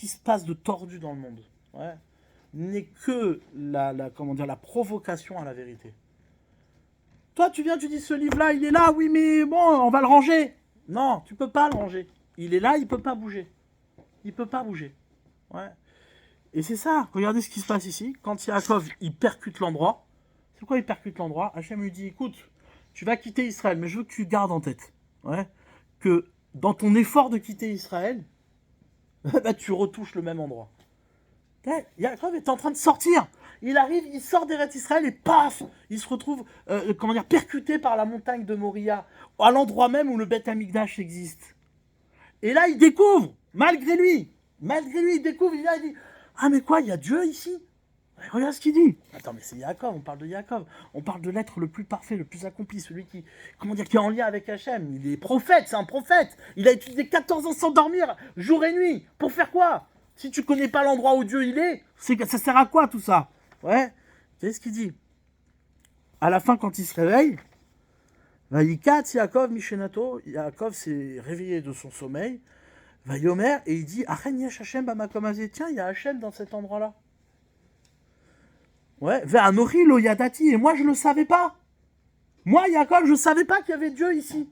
se passe de tordu dans le monde, ouais, n'est que la provocation à la vérité. Toi, tu dis ce livre-là, il est là, oui, mais bon, on va le ranger. Non, tu peux pas le ranger. Il est là, il peut pas bouger. Il peut pas bouger. Ouais. Et c'est ça, regardez ce qui se passe ici. Quand Yaakov, il percute l'endroit. C'est quoi il percute l'endroit? Hachem lui dit, écoute, tu vas quitter Israël, mais je veux que tu gardes en tête, ouais, que dans ton effort de quitter Israël, tu retouches le même endroit. Yaakov est en train de sortir. Il arrive, il sort d'Eretz Israël et paf, il se retrouve percuté par la montagne de Moria, à l'endroit même où le Beth Amikdash existe. Et là, il découvre, malgré lui, il découvre, il dit, ah mais quoi, il y a Dieu ici? Regarde ce qu'il dit. Attends, mais c'est Yaakov, on parle de Yaakov. On parle de l'être le plus parfait, le plus accompli, celui qui est en lien avec Hachem. Il est prophète, c'est un prophète. Il a étudié 14 ans sans dormir, jour et nuit. Pour faire quoi? Si tu connais pas l'endroit où Dieu il est, ça sert à quoi tout ça? Ouais. C'est ce qu'il dit. À la fin, quand il se réveille, Vayikat Yaakov Mishenato, Yaakov s'est réveillé de son sommeil, Vayomer, et il dit, Achen yesh Hachem bamakom hazeh. Tiens, il y a Hachem dans cet endroit-là. Ouais, Ve'anori lo yadati, et moi je le savais pas. Moi, Yaakov, je savais pas qu'il y avait Dieu ici.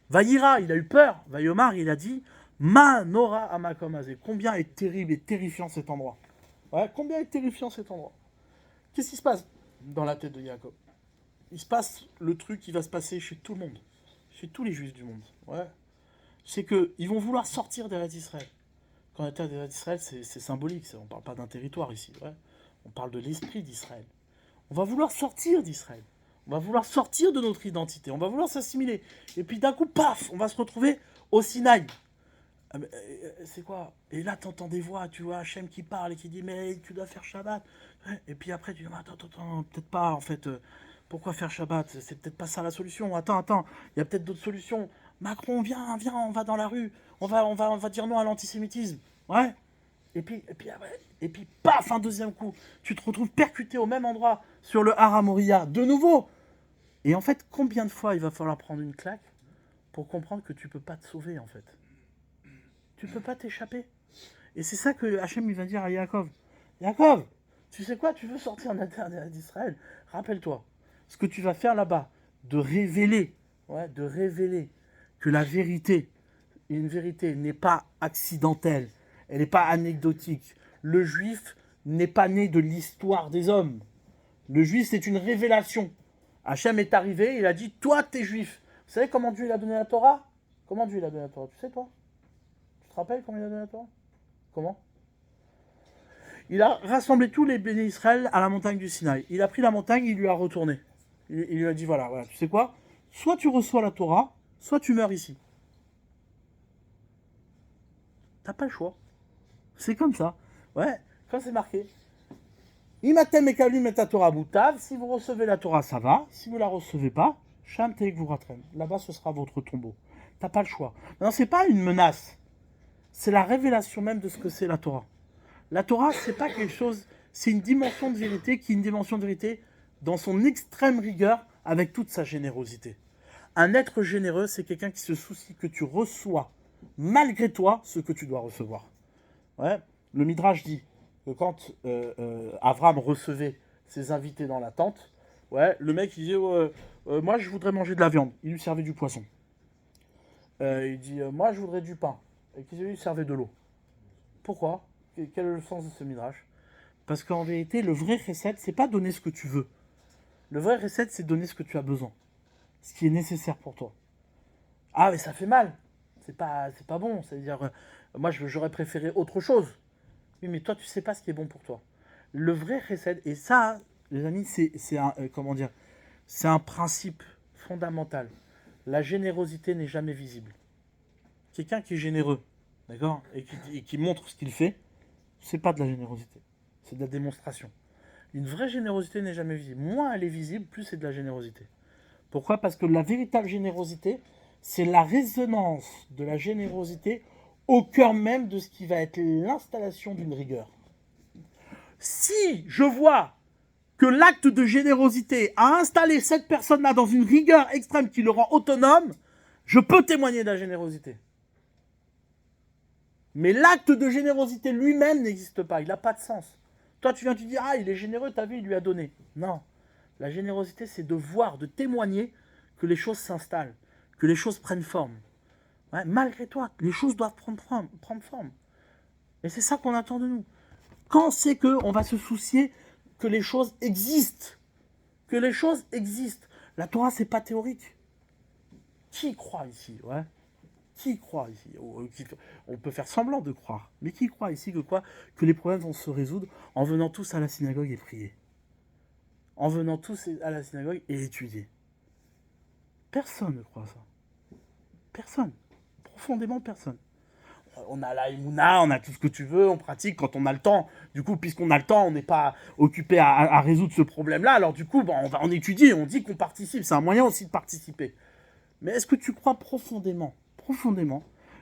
Vaïra, il a eu peur. Vaïomar, il a dit, Ma nora amakom azé. Combien est terrible et terrifiant cet endroit. Ouais, combien est terrifiant cet endroit. Qu'est-ce qui se passe dans la tête de Yaakov? Il se passe le truc qui va se passer chez tout le monde. Chez tous les juifs du monde. Ouais. C'est qu'ils vont vouloir sortir d'Eretz Israël. Quand on est d'Eretz Israël, c'est symbolique. On ne parle pas d'un territoire ici. Ouais. On parle de l'esprit d'Israël. On va vouloir sortir d'Israël. On va vouloir sortir de notre identité. On va vouloir s'assimiler. Et puis d'un coup, paf, on va se retrouver au Sinaï. C'est quoi? Et là, t'entends des voix, tu vois, Hachem qui parle et qui dit, mais tu dois faire Shabbat. Et puis après, tu dis, attends, peut-être pas, en fait. Pourquoi faire Shabbat? C'est peut-être pas ça la solution. Attends, il y a peut-être d'autres solutions. Macron, viens, on va dans la rue. On va dire non à l'antisémitisme. Ouais. Et puis, paf, un deuxième coup. Tu te retrouves percuté au même endroit sur le Har Moria, de nouveau. Et en fait, combien de fois il va falloir prendre une claque pour comprendre que tu peux pas te sauver, en fait? Tu peux pas t'échapper. Et c'est ça que Hachem il va dire à Yaakov. Yaakov, tu sais quoi? Tu veux sortir d'Israël? Rappelle-toi, ce que tu vas faire là-bas, de révéler que la vérité, une vérité n'est pas accidentelle, elle n'est pas anecdotique. Le juif n'est pas né de l'histoire des hommes. Le juif, c'est une révélation. Hachem est arrivé, il a dit, toi, t'es juif. Vous savez comment Dieu il a donné la Torah? Comment Dieu il a donné la Torah? Tu sais, toi? Tu te rappelles comment il a donné la Torah? Comment? Il a rassemblé tous les bénis d'Israël à la montagne du Sinaï. Il a pris la montagne, il lui a retourné. Il lui a dit, voilà, tu sais quoi? Soit tu reçois la Torah, soit tu meurs ici. T'as pas le choix. C'est comme ça. Ouais, quand c'est marqué. Imatem ekavlim et Torah boutav. Si vous recevez la Torah, ça va. Si vous la recevez pas, Sham teik vous ratren. Là-bas, ce sera votre tombeau. T'as pas le choix. Non, c'est pas une menace. C'est la révélation même de ce que c'est la Torah. La Torah, c'est pas quelque chose. C'est une dimension de vérité qui est une dimension de vérité dans son extrême rigueur avec toute sa générosité. Un être généreux, c'est quelqu'un qui se soucie que tu reçois, malgré toi, ce que tu dois recevoir. Ouais. Le Midrash dit que quand Avram recevait ses invités dans la tente, ouais, le mec il disait moi je voudrais manger de la viande. Il lui servait du poisson. Il dit moi je voudrais du pain. Et qu'il lui servait de l'eau. Pourquoi? Quel est le sens de ce Midrash? Parce qu'en vérité, le vrai recette, c'est pas donner ce que tu veux. Le vrai recette, c'est donner ce que tu as besoin. Ce qui est nécessaire pour toi. Ah, mais ça fait mal. C'est pas bon. C'est-à-dire, moi, j'aurais préféré autre chose. Oui, mais toi, tu sais pas ce qui est bon pour toi. Le vrai recette, et ça, les amis, c'est un, comment dire, c'est un principe fondamental. La générosité n'est jamais visible. Quelqu'un qui est généreux, d'accord, et qui montre ce qu'il fait, c'est pas de la générosité. C'est de la démonstration. Une vraie générosité n'est jamais visible. Moins elle est visible, plus c'est de la générosité. Pourquoi? Parce que la véritable générosité, c'est la résonance de la générosité au cœur même de ce qui va être l'installation d'une rigueur. Si je vois que l'acte de générosité a installé cette personne-là dans une rigueur extrême qui le rend autonome, je peux témoigner de la générosité. Mais l'acte de générosité lui-même n'existe pas, il n'a pas de sens. Toi, tu viens, tu dis, ah, il est généreux, t'as vu, il lui a donné. Non. La générosité, c'est de voir, de témoigner que les choses s'installent, que les choses prennent forme. Ouais, malgré toi, les choses doivent prendre forme. Et c'est ça qu'on attend de nous. Quand c'est qu'on va se soucier que les choses existent, que les choses existent. La Torah, c'est pas théorique. Qui croit ici? Ouais. Qui croit ici? On peut faire semblant de croire, mais qui croit ici que quoi? Que les problèmes vont se résoudre en venant tous à la synagogue et prier. En venant tous à la synagogue et étudier. Personne ne croit ça. Personne. Profondément personne. On a la Emouna, on a tout ce que tu veux, on pratique quand on a le temps. Du coup, puisqu'on a le temps, on n'est pas occupé à résoudre ce problème-là. Alors du coup, on va en étudier, on dit qu'on participe. C'est un moyen aussi de participer. Mais est-ce que tu crois profondément,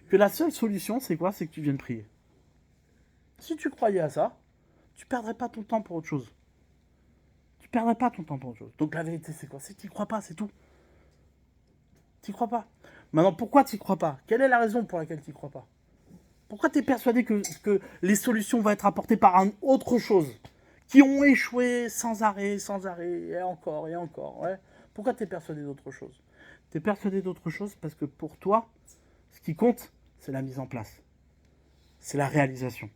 que la seule solution, c'est quoi? C'est que tu viennes prier. Si tu croyais à ça, tu perdrais pas ton temps pour autre chose. Donc la vérité, c'est quoi? C'est que tu n'y crois pas, c'est tout. Tu n'y crois pas. Maintenant, pourquoi tu n'y crois pas? Quelle est la raison pour laquelle tu n'y crois pas? Pourquoi tu es persuadé que les solutions vont être apportées par autre chose? qui ont échoué sans arrêt, et encore, ouais. Pourquoi tu es persuadé d'autre chose? Tu es persuadé d'autre chose parce que pour toi, ce qui compte, c'est la mise en place. C'est la réalisation.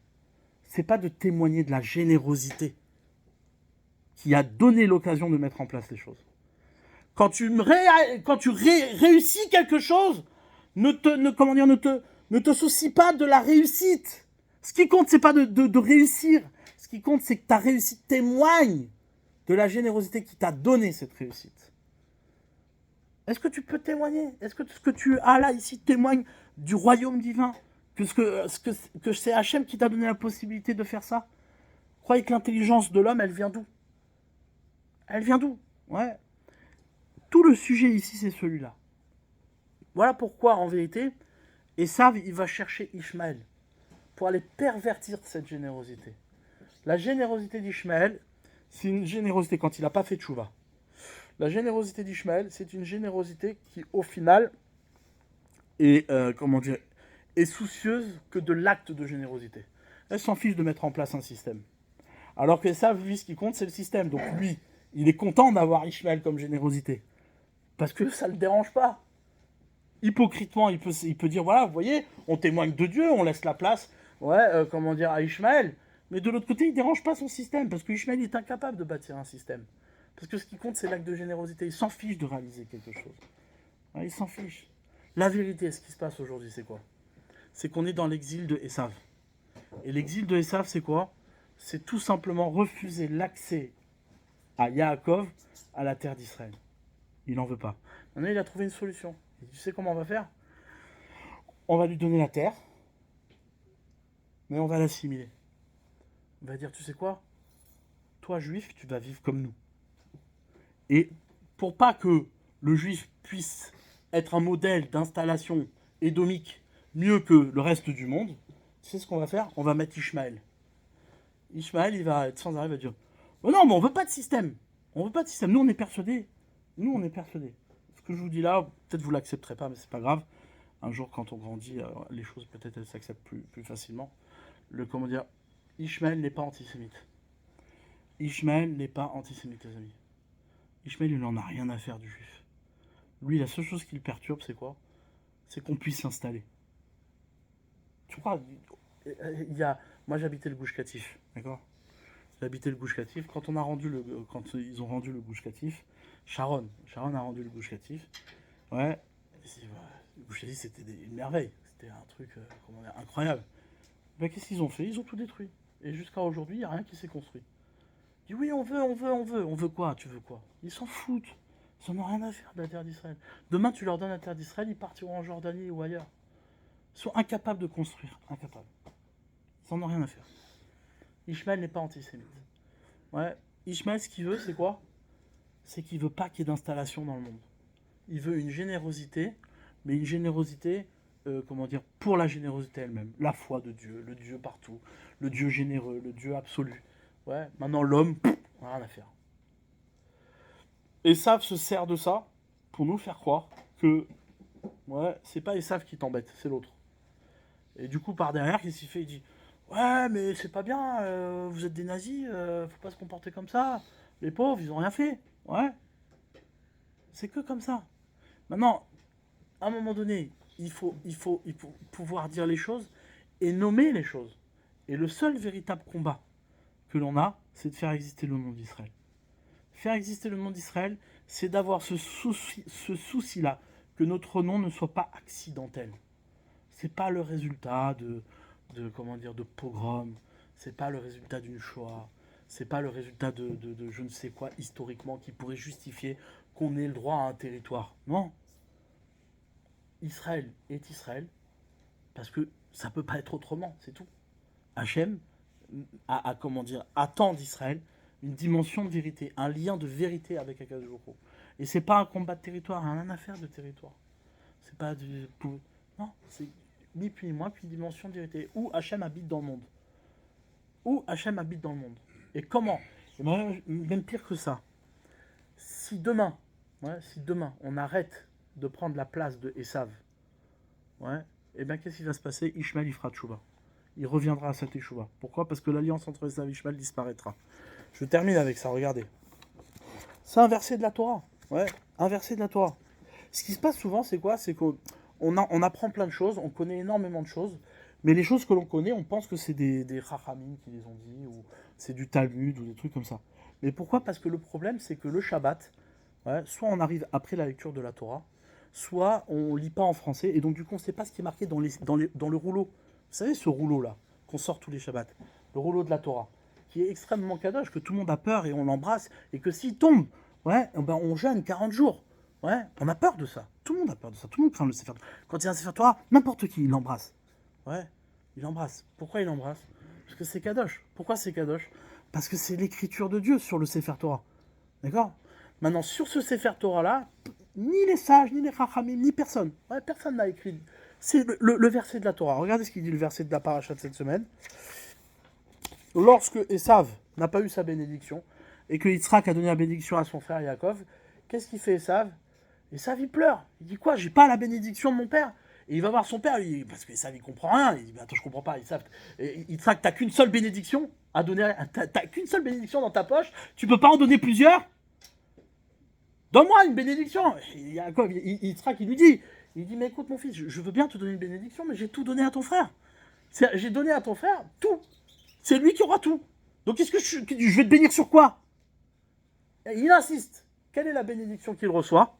C'est pas de témoigner de la générosité qui a donné l'occasion de mettre en place les choses. Quand tu réussis quelque chose, ne te soucie pas de la réussite. Ce qui compte, c'est pas de réussir. Ce qui compte, c'est que ta réussite témoigne de la générosité qui t'a donné cette réussite. Est-ce que tu peux témoigner? Est-ce que ce que tu as là, ici, témoigne du royaume divin? Que c'est Hachem qui t'a donné la possibilité de faire ça? Croyez que l'intelligence de l'homme, elle vient d'où? Elle vient d'où? Ouais. Tout le sujet ici, c'est celui-là. Voilà pourquoi, en vérité, Esav, il va chercher Ishmaël pour aller pervertir cette générosité. La générosité d'Ishmaël, c'est une générosité quand il n'a pas fait tchouva. La générosité d'Ishmaël, c'est une générosité qui, au final, est, est soucieuse que de l'acte de générosité. Elle s'en fiche de mettre en place un système. Alors que ça, lui, ce qui compte, c'est le système. Donc lui, il est content d'avoir Ishmaël comme générosité. Parce que ça ne le dérange pas. Hypocritement, il peut dire, voilà, vous voyez, on témoigne de Dieu, on laisse la place, à Ishmaël. Mais de l'autre côté, il ne dérange pas son système, parce que Ishmaël est incapable de bâtir un système. Parce que ce qui compte, c'est l'acte de générosité. Il s'en fiche de réaliser quelque chose. Ouais, il s'en fiche. La vérité, ce qui se passe aujourd'hui, c'est quoi? C'est qu'on est dans l'exil de Esav. Et l'exil de Esav, c'est quoi? C'est tout simplement refuser l'accès à Yaakov, à la terre d'Israël. Il n'en veut pas. Maintenant, il a trouvé une solution. Et tu sais comment on va faire? On va lui donner la terre, mais on va l'assimiler. On va dire, tu sais quoi? Toi, juif, tu vas vivre comme nous. Et pour pas que le juif puisse être un modèle d'installation édomique mieux que le reste du monde, tu sais ce qu'on va faire? On va mettre Ishmaël. Ishmaël, il va être sans arrêt, il va dire, oh non, mais on veut pas de système. On veut pas de système. Nous, on est persuadés. Ce que je vous dis là, peut-être vous l'accepterez pas, mais c'est pas grave. Un jour, quand on grandit, les choses peut-être elles s'acceptent plus facilement. Ishmaël n'est pas antisémite. Ishmaël n'est pas antisémite, les amis. Ishmaël, il n'en a rien à faire du juif. Lui, la seule chose qui le perturbe, c'est quoi? C'est qu'on puisse s'installer. Tu crois, moi j'habitais le Gush Katif, d'accord? J'habitais le Gush Katif. Quand ils ont rendu le Gush Katif, Sharon a rendu le Gush Katif. Ouais, le Gush Katif c'était une merveille, c'était un truc incroyable. Ben, qu'est-ce qu'ils ont fait? Ils ont tout détruit. Et jusqu'à aujourd'hui, il n'y a rien qui s'est construit. Ils disent oui, on veut. On veut quoi? Tu veux quoi? Ils s'en foutent. Ils n'en ont rien à faire de la terre d'Israël. Demain, tu leur donnes la terre d'Israël, ils partiront en Jordanie ou ailleurs. Ils sont incapables de construire. Incapables. Ils n'en ont rien à faire. Ishmaël n'est pas antisémite. Ouais. Ishmaël, ce qu'il veut, c'est quoi? C'est qu'il veut pas qu'il y ait d'installation dans le monde. Il veut une générosité, mais une générosité, pour la générosité elle-même. La foi de Dieu, le Dieu partout, le Dieu généreux, le Dieu absolu. Ouais. Maintenant, l'homme, on n'a rien à faire. Esav se sert de ça pour nous faire croire que c'est pas Esav qui t'embête, c'est l'autre. Et du coup, par derrière, qu'est-ce qu'il fait? Il dit ouais, mais c'est pas bien, vous êtes des nazis, faut pas se comporter comme ça. Les pauvres, ils ont rien fait. Ouais. C'est que comme ça. Maintenant, à un moment donné, il faut pouvoir dire les choses et nommer les choses. Et le seul véritable combat que l'on a, c'est de faire exister le nom d'Israël. Faire exister le nom d'Israël, c'est d'avoir ce souci-là, que notre nom ne soit pas accidentel. C'est pas le résultat de pogrom, c'est pas le résultat d'une Shoah, c'est pas le résultat de je ne sais quoi historiquement qui pourrait justifier qu'on ait le droit à un territoire. Non. Israël est Israël parce que ça peut pas être autrement, c'est tout. Hachem attend d'Israël une dimension de vérité, un lien de vérité avec Akadosh Baruch Hu. Et c'est pas un combat de territoire, rien à faire de territoire. C'est pas du... Non, c'est ni plus ni moins qu'une dimension de vérité. Où Hachem habite dans le monde. Où Hachem habite dans le monde. Et comment? Et même pire que ça. Si demain, on arrête de prendre la place de Esav, et bien qu'est-ce qui va se passer? Ishmael, il fera tchouva. Il reviendra à sa teshuva. Pourquoi? Parce que l'alliance entre Esav et Ishmael disparaîtra. Je termine avec ça, regardez. C'est un verset de la Torah. Ouais, un verset de la Torah. Ce qui se passe souvent, c'est quoi? C'est qu'on apprend plein de choses, on connaît énormément de choses, mais les choses que l'on connaît, on pense que c'est des Chachamim qui les ont dit, ou c'est du Talmud, ou des trucs comme ça. Mais pourquoi? Parce que le problème, c'est que le Shabbat, ouais, soit on arrive après la lecture de la Torah, soit on lit pas en français, et donc du coup, on ne sait pas ce qui est marqué dans le rouleau. Vous savez, ce rouleau-là, qu'on sort tous les Shabbats, le rouleau de la Torah, qui est extrêmement kadosh, que tout le monde a peur et on l'embrasse, et que s'il tombe, ouais, ben on jeûne 40 jours. Ouais, on a peur de ça. Tout le monde a peur de ça. Tout le monde craint le Sefer Torah. Quand il y a un Sefer Torah, n'importe qui, il l'embrasse. Ouais, il l'embrasse. Pourquoi il l'embrasse? Parce que c'est kadosh. Pourquoi c'est kadosh? Parce que c'est l'écriture de Dieu sur le Sefer Torah. D'accord? Maintenant, sur ce Sefer Torah-là, ni les sages, ni les Chachamim, ni personne. Ouais, personne n'a écrit. C'est le verset de la Torah. Regardez ce qu'il dit, le verset de la paracha de cette semaine. Lorsque Esav n'a pas eu sa bénédiction, et que Yitzhak a donné la bénédiction à son frère Yaakov, qu'est-ce qu'il fait Esav? Esav, il pleure. Il dit quoi? J'ai pas la bénédiction de mon père. Et il va voir son père, parce que Esav, il comprend rien. Il dit, mais attends, je comprends pas. Yitzhak, t'as qu'une seule bénédiction à donner, t'as qu'une seule bénédiction dans ta poche. Tu peux pas en donner plusieurs? Donne-moi une bénédiction. Et Yaakov, Yitzhak, il lui dit, mais écoute mon fils, je veux bien te donner une bénédiction, mais j'ai tout donné à ton frère. J'ai donné à ton frère tout. C'est lui qui aura tout. Donc qu'est-ce que je vais te bénir sur quoi? Et il insiste. Quelle est la bénédiction qu'il reçoit?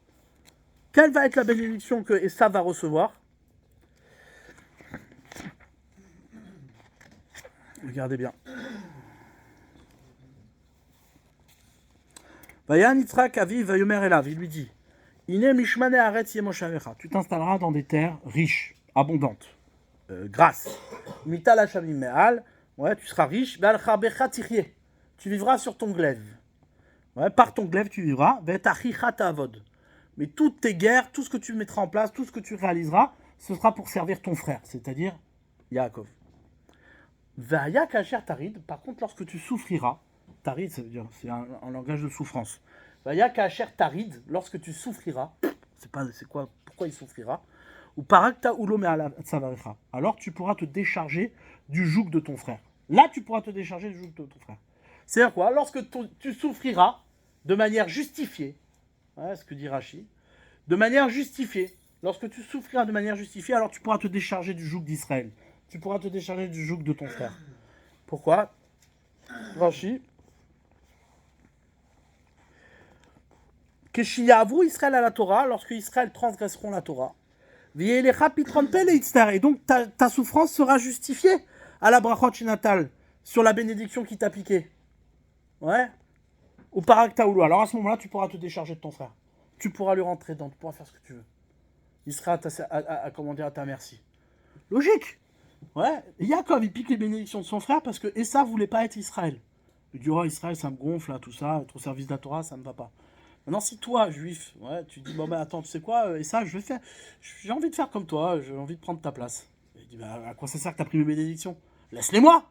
Quelle va être la bénédiction que Esav va recevoir? Regardez bien. Vayan Yitzhak aviv vayomer elav. Il lui dit, Ine mishmane haaretz yemoshavecha. Tu t'installeras dans des terres riches, abondantes, grasses. Mital hashamim me'al. Ouais, tu seras riche. Ve'al charbecha tichye. Tu vivras sur ton glaive. Ouais, par ton glaive, tu vivras. Ve'tachicha ta'avod. Mais toutes tes guerres, tout ce que tu mettras en place, tout ce que tu réaliseras, ce sera pour servir ton frère, c'est-à-dire Yaakov. Vaya kacher tarid, par contre, lorsque tu souffriras, tarid, ça veut dire, c'est un langage de souffrance. Vaya kacher tarid, lorsque tu souffriras, c'est quoi, pourquoi il souffrira? Ou parakta ulo me'ala tsavarecha. Alors tu pourras te décharger du joug de ton frère. Là, tu pourras te décharger du joug de ton frère. C'est-à-dire quoi? Lorsque tu souffriras de manière justifiée, ouais, ce que dit Rashi, de manière justifiée. Lorsque tu souffriras de manière justifiée, alors tu pourras te décharger du joug d'Israël. Tu pourras te décharger du joug de ton frère. Pourquoi? Rashi. Keshiyavu Israël à la Torah, lorsque Israël transgresseront la Torah. Et donc ta souffrance sera justifiée à la brachot natal sur la bénédiction qui t'a piqué. Ouais. Ou parakta oulu. Alors à ce moment-là, tu pourras te décharger de ton frère. Tu pourras lui rentrer dedans, tu pourras faire ce que tu veux. Il sera à ta merci. Logique. Ouais. Yaakov, il pique les bénédictions de son frère parce que Esav voulait pas être Israël. Il dit, oh, Israël, ça me gonfle, là, tout ça, être au service de la Torah, ça me va pas. Maintenant, si toi, juif, ouais, tu dis, bon, ben attends, tu sais quoi, Esav, j'ai envie de faire comme toi, j'ai envie de prendre ta place. Il dit, bah, à quoi ça sert que t'as pris mes bénédictions? Laisse-les-moi.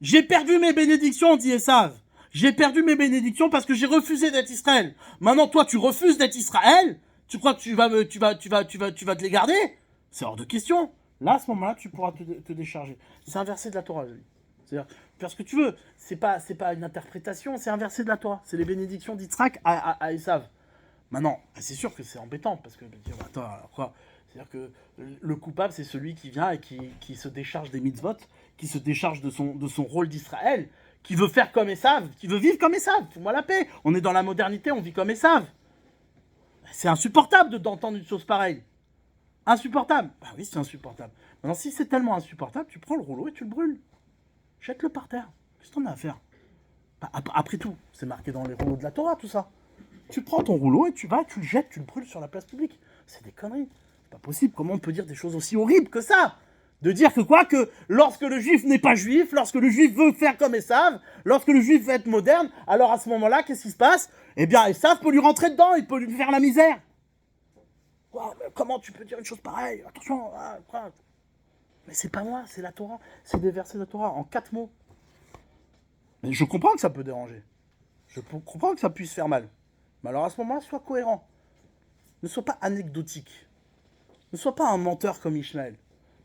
J'ai perdu mes bénédictions, dit Esav. J'ai perdu mes bénédictions parce que j'ai refusé d'être Israël. Maintenant, toi, tu refuses d'être Israël. Tu crois que tu vas te les garder? C'est hors de question. Là, à ce moment-là, tu pourras te décharger. C'est un verset de la Torah, lui. C'est-à-dire, faire ce que tu veux. C'est pas une interprétation, c'est un verset de la Torah. C'est les bénédictions d'Yitzhak à Esav. Maintenant, c'est sûr que c'est embêtant parce que attends, alors quoi? C'est-à-dire que le coupable, c'est celui qui vient et qui se décharge des mitzvot, qui se décharge de son rôle d'Israël, qui veut faire comme Esav, qui veut vivre comme Esav. Fous-moi la paix. On est dans la modernité, on vit comme Esav. C'est insupportable d'entendre une chose pareille. Insupportable. Bah oui, c'est insupportable. Maintenant, si c'est tellement insupportable, tu prends le rouleau et tu le brûles. Jette-le par terre. Qu'est-ce que t'en as à faire? Bah, après tout, c'est marqué dans les rouleaux de la Torah, tout ça. Tu prends ton rouleau et tu le jettes, tu le brûles sur la place publique. C'est des conneries. C'est pas possible. Comment on peut dire des choses aussi horribles que ça? De dire que lorsque le juif n'est pas juif, lorsque le juif veut faire comme Esav, lorsque le juif veut être moderne, alors à ce moment-là, qu'est-ce qui se passe? Eh bien, Esav peut lui rentrer dedans, il peut lui faire la misère. Wow, mais comment tu peux dire une chose pareille? Attention, quoi? Mais c'est pas moi, c'est la Torah. C'est des versets de la Torah en 4 mots. Mais je comprends que ça peut déranger. Je comprends que ça puisse faire mal. Mais alors à ce moment-là, sois cohérent. Ne sois pas anecdotique. Ne sois pas un menteur comme Ishmaël.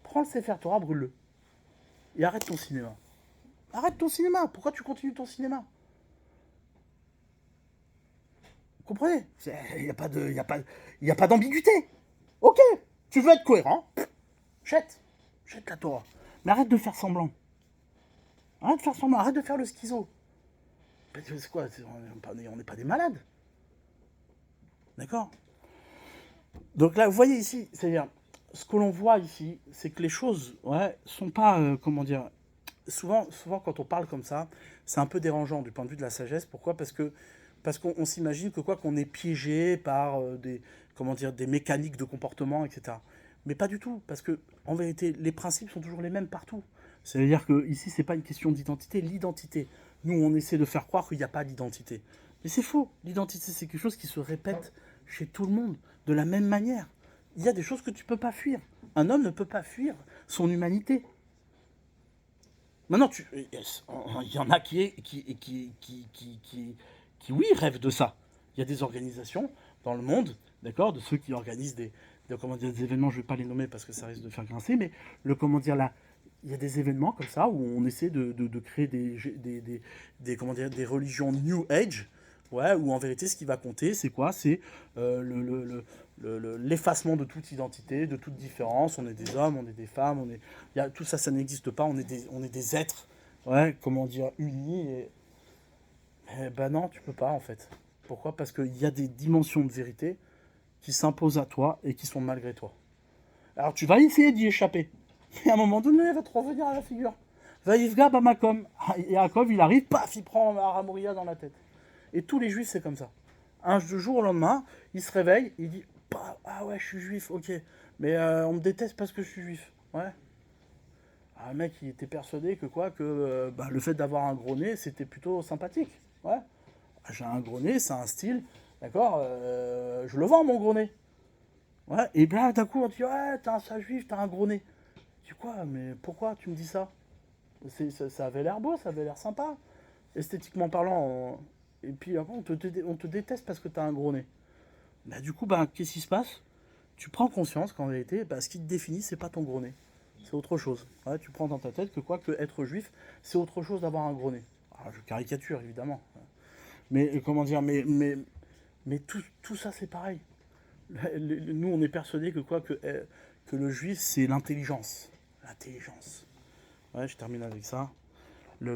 Prends le Sefer Torah, brûle-le. Et arrête ton cinéma. Arrête ton cinéma. Pourquoi tu continues ton cinéma? Vous comprenez? Il n'y a pas de, il y a pas d'ambiguïté. Ok, tu veux être cohérent, jette la Torah. Mais arrête de faire semblant. Arrête de faire semblant, arrête de faire le schizo. C'est quoi? On n'est pas des malades. D'accord? Donc là, vous voyez ici, c'est-à-dire, ce que l'on voit ici, c'est que les choses, ouais, sont pas, comment dire, souvent, quand on parle comme ça, c'est un peu dérangeant du point de vue de la sagesse. Pourquoi? Parce qu'on s'imagine que quoi qu'on est piégé par des, comment dire, des mécaniques de comportement, etc. Mais pas du tout, parce que en vérité, les principes sont toujours les mêmes partout. C'est-à-dire que ici, c'est pas une question d'identité. L'identité, nous, on essaie de faire croire qu'il n'y a pas d'identité, mais c'est faux. L'identité, c'est quelque chose qui se répète chez tout le monde de la même manière. Il y a des choses que tu peux pas fuir. Un homme ne peut pas fuir son humanité. Maintenant, il y en a qui, oui, rêvent de ça. Il y a des organisations dans le monde, d'accord, de ceux qui organisent comment dire, des événements, je ne vais pas les nommer parce que ça risque de faire grincer, mais comment dire, là, il y a des événements comme ça où on essaie de créer comment dire, des religions New Age, ouais, où en vérité, ce qui va compter, c'est quoi? C'est l'effacement de toute identité, de toute différence. On est des hommes, on est des femmes, tout ça, ça n'existe pas. On est des êtres, ouais, comment dire, unis. Ben non, tu peux pas en fait. Pourquoi? Parce qu'il y a des dimensions de vérité qui s'imposent à toi et qui sont malgré toi. Alors tu vas essayer d'y échapper. Et à un moment donné, il va te revenir à la figure. Vaïfga Bamakom. Yaakov, il arrive, paf, il prend Aramoria dans la tête. Et tous les juifs, c'est comme ça. Un jour au lendemain, il se réveille, il dit ah ouais, je suis juif, ok. Mais on me déteste parce que je suis juif. Ouais. Ah, un mec, il était persuadé que quoi, que le fait d'avoir un gros nez, c'était plutôt sympathique. Ouais. Ah, j'ai un gros nez, c'est un style, d'accord, je le vends mon gros nez. Ouais. Et bien d'un coup, on dit ouais, t'es un sale juif, t'as un gros nez. Je dis quoi, mais pourquoi tu me dis ça? Ça avait l'air beau, ça avait l'air sympa, esthétiquement parlant. Et puis après, on te déteste parce que t'as un gros nez. Bah, du coup, bah, qu'est-ce qui se passe? Tu prends conscience qu'en réalité, bah, ce qui te définit, c'est pas ton gros nez. C'est autre chose. Ouais, tu prends dans ta tête que quoi que être juif, c'est autre chose d'avoir un gros nez. Alors, je caricature, évidemment. Mais comment dire, mais tout ça, c'est pareil. Nous, on est persuadés que quoi que le juif, c'est l'intelligence. L'intelligence. Ouais, je termine avec ça.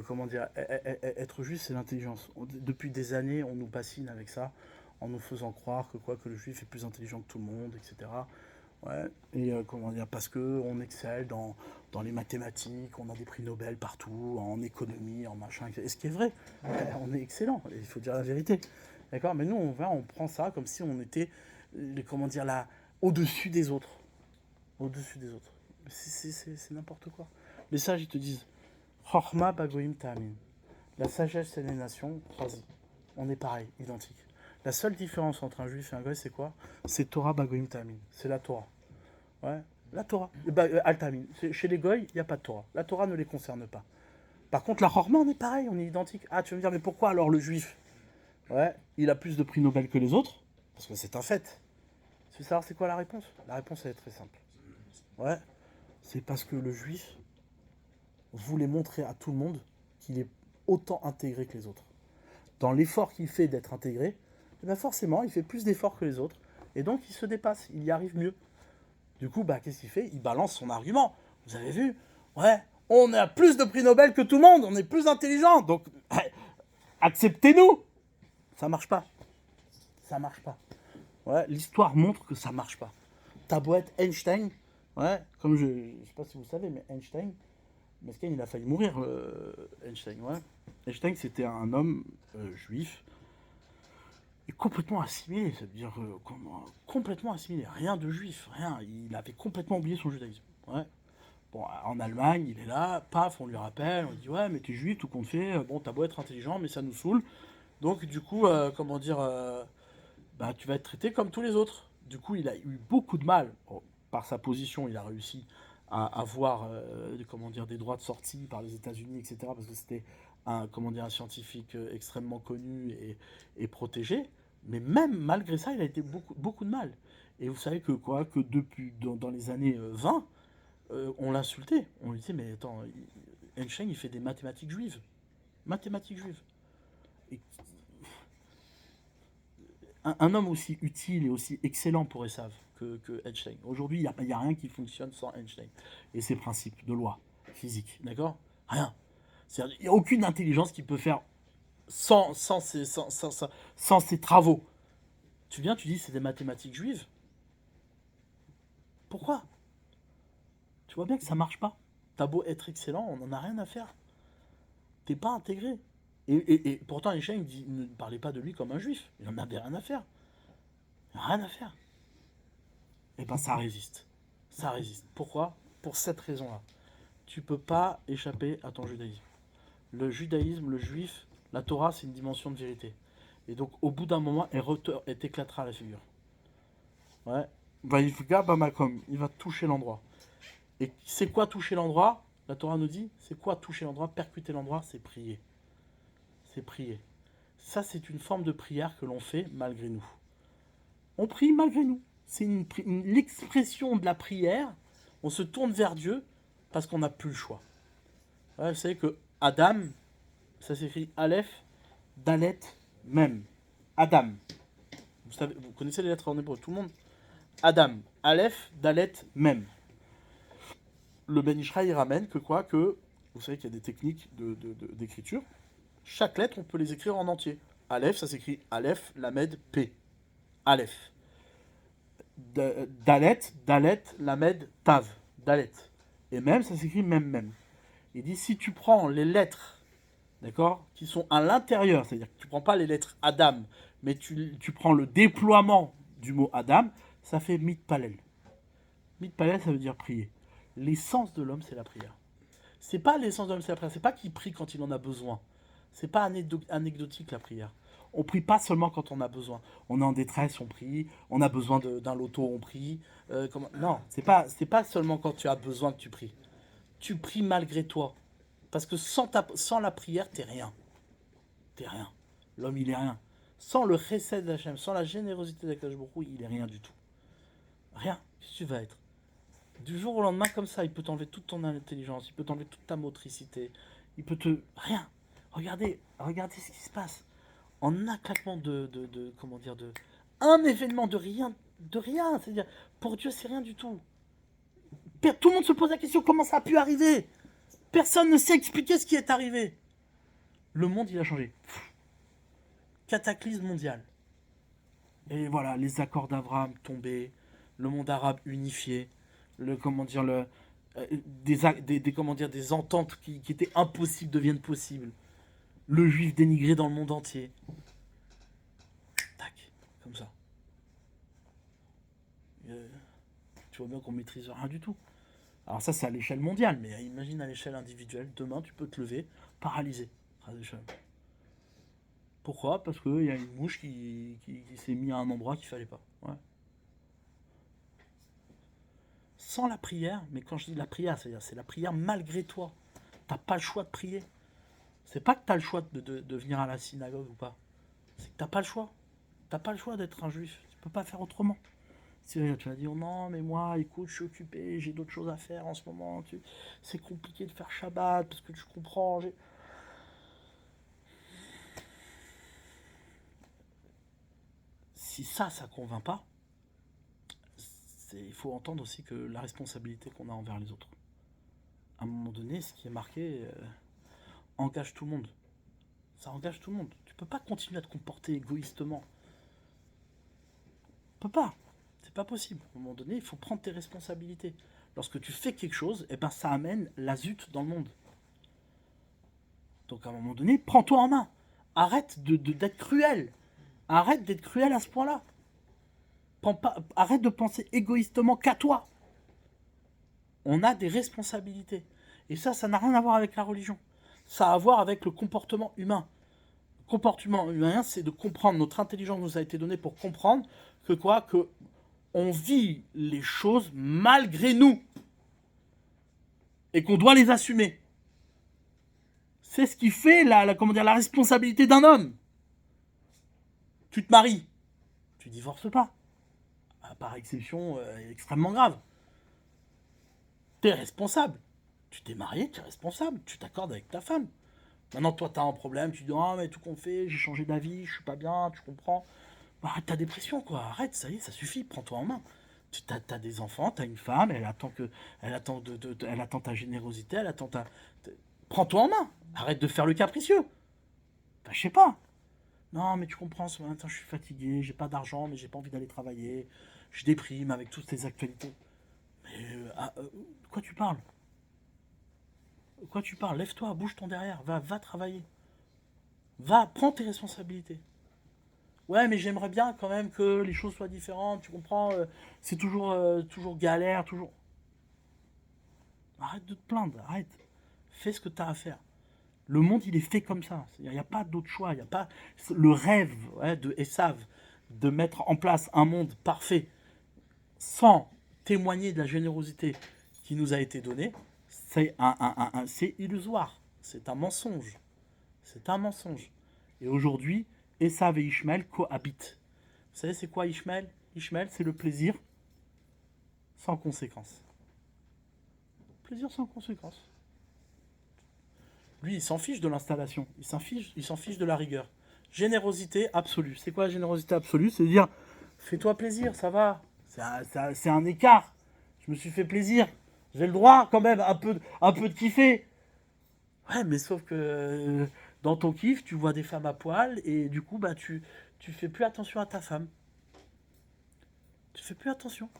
Comment dire, être juif, c'est l'intelligence. Depuis des années, on nous bassine avec ça, en nous faisant croire que quoi que le juif est plus intelligent que tout le monde, etc. Ouais. Et comment dire, parce que on excelle dans les mathématiques, on a des prix Nobel partout, en économie, en machin. Et ce qui est vrai, on est excellent. Il faut dire la vérité, d'accord. Mais nous, on prend ça comme si on était, comment dire, là, au-dessus des autres, au-dessus des autres. C'est n'importe quoi. Les sages, ils te disent Chorma bagoim ta'amin. La sagesse et les nations, vas-y. On est pareil, identique. La seule différence entre un juif et un goy, c'est quoi? C'est Torah bagoim ta'amin. C'est la Torah. Ouais, la Torah. Al-Tamin. Chez les goy, il n'y a pas de Torah. La Torah ne les concerne pas. Par contre, la Chorma, on est pareil, on est identique. Ah, tu vas me dire, mais pourquoi alors le juif? Ouais, il a plus de prix Nobel que les autres? Parce que c'est un fait. Tu veux savoir c'est quoi la réponse? La réponse, elle est très simple. Ouais, c'est parce que le juif voulait montrer à tout le monde qu'il est autant intégré que les autres. Dans l'effort qu'il fait d'être intégré, eh ben forcément, il fait plus d'efforts que les autres. Et donc, il se dépasse, il y arrive mieux. Du coup, bah, qu'est-ce qu'il fait? Il balance son argument. Vous avez vu? Ouais, on a plus de prix Nobel que tout le monde, on est plus intelligent. Donc, acceptez-nous. Ça marche pas. Ça marche pas. Ouais, l'histoire montre que ça marche pas. Ta boîte Einstein, ouais, comme je sais pas si vous savez, mais Einstein, il a failli mourir, Einstein, ouais. Einstein, c'était un homme juif, et complètement assimilé, ça veut dire complètement assimilé, rien de juif, rien, il avait complètement oublié son judaïsme, ouais. Bon, en Allemagne, il est là, paf, on lui rappelle, on lui dit ouais, mais t'es juif, tout compte fait, bon, t'as beau être intelligent, mais ça nous saoule, donc du coup, comment dire, bah, tu vas être traité comme tous les autres. Du coup, il a eu beaucoup de mal. Bon, par sa position, il a réussi à avoir comment dire, des droits de sortie par les États-Unis, etc. Parce que c'était comment dire, un scientifique extrêmement connu et protégé. Mais même malgré ça, il a été beaucoup de mal. Et vous savez que quoi, que depuis dans les années 20, on l'insultait. On lui disait mais attends, Einstein il fait des mathématiques juives, mathématiques juives. Et un homme aussi utile et aussi excellent pour Esav que Einstein. Aujourd'hui, il n'y a rien qui fonctionne sans Einstein et ses principes de loi physique, d'accord? Rien. Il n'y a aucune intelligence qui peut faire sans ses travaux. Tu viens, tu dis c'est des mathématiques juives. Pourquoi? Tu vois bien que ça marche pas. T'as beau être excellent, on n'en a rien à faire. T'es pas intégré. Et pourtant, Einstein ne parlait pas de lui comme un juif. Il en avait rien à faire. Rien à faire. Et ben ça résiste. Ça résiste. Pourquoi? Pour cette raison-là. Tu peux pas échapper à ton judaïsme. Le judaïsme, le juif, la Torah, c'est une dimension de vérité. Et donc, au bout d'un moment, elle t'éclatera la figure. Ouais. Il va toucher l'endroit. Et c'est quoi toucher l'endroit? La Torah nous dit, c'est quoi toucher l'endroit? Percuter l'endroit, c'est prier. C'est prier. Ça, c'est une forme de prière que l'on fait malgré nous. On prie malgré nous. C'est l'expression de la prière. On se tourne vers Dieu parce qu'on n'a plus le choix. Ouais, vous savez que Adam, ça s'écrit Aleph, Dalet, Mem. Adam. Vous connaissez les lettres en hébreu, tout le monde? Adam, Aleph, Dalet, Mem. Le Ben Ishraï ramène que quoi? Que vous savez qu'il y a des techniques d'écriture. Chaque lettre, on peut les écrire en entier. Aleph, ça s'écrit Aleph, Lamed, P. Aleph. Dalet, Dalet, Lamed, Tav. Dalet. Et même, ça s'écrit même. Il dit, si tu prends les lettres, d'accord, qui sont à l'intérieur, c'est-à-dire que tu prends pas les lettres Adam, mais tu prends le déploiement du mot Adam, ça fait mitpalel. Mitpalel, ça veut dire prier. L'essence de l'homme, c'est la prière. C'est pas l'essence de l'homme, c'est la prière. C'est pas qu'il prie quand il en a besoin. C'est pas anecdotique la prière. On prie pas seulement quand on a besoin. On est en détresse, on prie. On a besoin d'un loto, on prie. Non, c'est pas seulement quand tu as besoin que tu pries. Tu pries malgré toi. Parce que sans la prière, t'es rien. T'es rien. L'homme, il est rien. Sans le chesed d'Hachem, sans la générosité d'Akadosh Baruch Hu, il est rien du tout. Rien. Qu'est-ce que tu vas être? Du jour au lendemain, comme ça, il peut t'enlever toute ton intelligence, il peut t'enlever toute ta motricité, il peut te... Rien. Regardez ce qui se passe. En un claquement comment dire, un événement de rien. C'est-à-dire, pour Dieu, c'est rien du tout. Tout le monde se pose la question, comment ça a pu arriver? Personne ne sait expliquer ce qui est arrivé. Le monde, il a changé. Cataclysme mondial. Et voilà, les accords d'Abraham tombés, le monde arabe unifié, des ententes qui étaient impossibles deviennent possibles. Le juif dénigré dans le monde entier. Tac, comme ça. Tu vois bien qu'on maîtrise rien du tout. Alors ça, c'est à l'échelle mondiale, mais imagine à l'échelle individuelle. Demain, tu peux te lever paralysé. Pourquoi? Parce qu'il y a une mouche qui s'est mise à un endroit qu'il fallait pas. Ouais. Sans la prière, mais quand je dis la prière, c'est la prière malgré toi. T'as pas le choix de prier. C'est pas que t'as le choix de venir à la synagogue ou pas. C'est que t'as pas le choix. T'as pas le choix d'être un juif. Tu peux pas faire autrement. Tu vas dire non, mais moi, écoute, je suis occupé, j'ai d'autres choses à faire en ce moment. C'est compliqué de faire Shabbat parce que tu comprends. Si ça convainc pas, il faut entendre aussi que la responsabilité qu'on a envers les autres. À un moment donné, ce qui est marqué engage tout le monde. Ça engage tout le monde. Tu peux pas continuer à te comporter égoïstement. Tu peux pas. C'est pas possible. À un moment donné, il faut prendre tes responsabilités. Lorsque tu fais quelque chose, eh ben, ça amène la zut dans le monde. Donc à un moment donné, prends-toi en main. Arrête d'être cruel. Arrête d'être cruel à ce point-là. Arrête de penser égoïstement qu'à toi. On a des responsabilités. Et ça n'a rien à voir avec la religion. Ça a à voir avec le comportement humain. Le comportement humain, c'est de comprendre. Notre intelligence nous a été donnée pour comprendre que on vit les choses malgré nous. Et qu'on doit les assumer. C'est ce qui fait la responsabilité d'un homme. Tu te maries. Tu divorces pas. Par exception extrêmement grave. T'es responsable. Tu t'es marié, tu es responsable. Tu t'accordes avec ta femme. Maintenant, toi, t'as un problème. Tu dis, ah, mais tout qu'on fait, j'ai changé d'avis, je suis pas bien, tu comprends. Bah, arrête ta dépression, quoi. Arrête, ça y est, ça suffit, prends-toi en main. Tu as des enfants, tu as une femme, elle attend ta générosité, elle attend prends-toi en main. Arrête de faire le capricieux. Bah, je sais pas. Non, mais tu comprends, ce matin, je suis fatigué, j'ai pas d'argent, mais j'ai pas envie d'aller travailler. Je déprime avec toutes ces actualités. Mais de quoi tu parles? De quoi tu parles? Lève-toi, bouge ton derrière, va travailler. Va, prends tes responsabilités. Ouais, mais j'aimerais bien quand même que les choses soient différentes, tu comprends? C'est toujours galère, toujours. Arrête de te plaindre, arrête. Fais ce que tu as à faire. Le monde, il est fait comme ça. Il n'y a pas d'autre choix. Il n'y a pas le rêve, ouais, de Esav de mettre en place un monde parfait sans témoigner de la générosité qui nous a été donnée. C'est illusoire. C'est un mensonge. C'est un mensonge. Et aujourd'hui, Esav et Ishmael cohabitent. Vous savez, c'est quoi Ishmael? Ishmael, c'est le plaisir sans conséquence. Plaisir sans conséquence. Lui, il s'en fiche de l'installation. Il s'en fiche de la rigueur. Générosité absolue. C'est quoi la générosité absolue? C'est dire, fais-toi plaisir, ça va. C'est un écart. Je me suis fait plaisir. J'ai le droit quand même un peu de kiffer. Ouais, mais sauf que dans ton kiff, tu vois des femmes à poil et du coup, bah, tu fais plus attention à ta femme. Tu fais plus attention.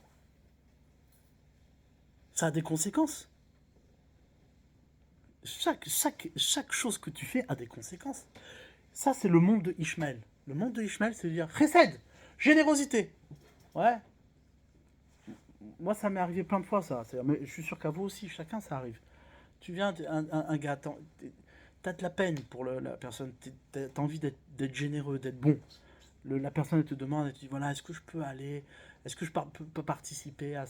Ça a des conséquences. Chaque chose que tu fais a des conséquences. Ça, c'est le monde de Ishmael. Le monde de Ishmael, c'est de dire chesed, générosité. Ouais. Moi, ça m'est arrivé plein de fois, ça. Mais je suis sûr qu'à vous aussi, chacun, ça arrive. Tu viens, un gars, t'as de la peine pour la personne, t'as envie d'être généreux, d'être bon. La personne, elle te demande, elle te dit voilà, est-ce que je peux aller, est-ce que je peux participer à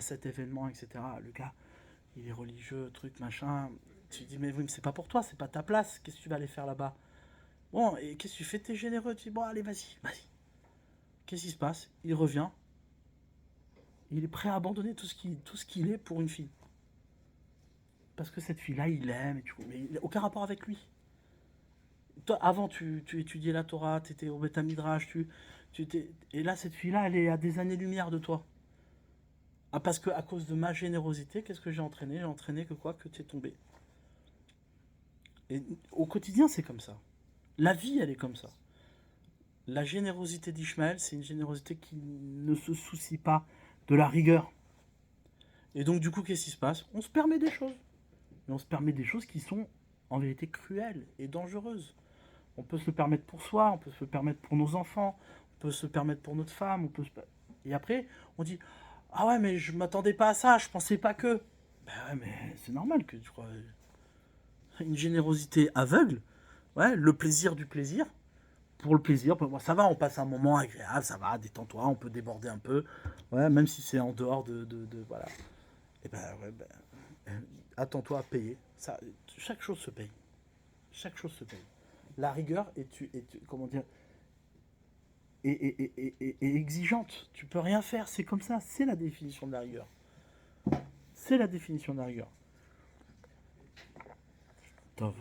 cet événement, etc. Le gars, il est religieux, truc, machin. Tu dis, mais oui, mais c'est pas pour toi, c'est pas ta place. Qu'est-ce que tu vas aller faire là-bas? Bon, et qu'est-ce que tu fais? T'es généreux. Tu dis, bon, allez, vas-y. Qu'est-ce qui se passe? Il revient. Il est prêt à abandonner tout ce qu'il est pour une fille. Parce que cette fille-là, il l'aime. Mais il n'a aucun rapport avec lui. Toi, avant, tu étudiais la Torah, tu étais au Beth Midrash, et là, cette fille-là, elle est à des années-lumière de toi. Ah, parce que à cause de ma générosité, qu'est-ce que j'ai entraîné? J'ai entraîné que quoi? Que tu es tombé. Et au quotidien, c'est comme ça. La vie, elle est comme ça. La générosité d'Ishmaël, c'est une générosité qui ne se soucie pas de la rigueur. Et donc, du coup, qu'est-ce qui se passe? On se permet des choses. Mais on se permet des choses qui sont en vérité cruelles et dangereuses. On peut se le permettre pour soi, on peut se le permettre pour nos enfants, on peut se le permettre pour notre femme. Et après, on dit ah ouais, mais je m'attendais pas à ça, je pensais pas que. Ben ouais, mais c'est normal que tu crois. Une générosité aveugle, ouais, le plaisir du plaisir. Pour le plaisir, ça va, on passe un moment agréable, ça va, détends-toi, on peut déborder un peu, ouais, même si c'est en dehors voilà. Et attends-toi à payer. Ça, chaque chose se paye. Chaque chose se paye. La rigueur comment dire, est exigeante. Tu peux rien faire, c'est comme ça. C'est la définition de la rigueur. C'est la définition de la rigueur. Tov.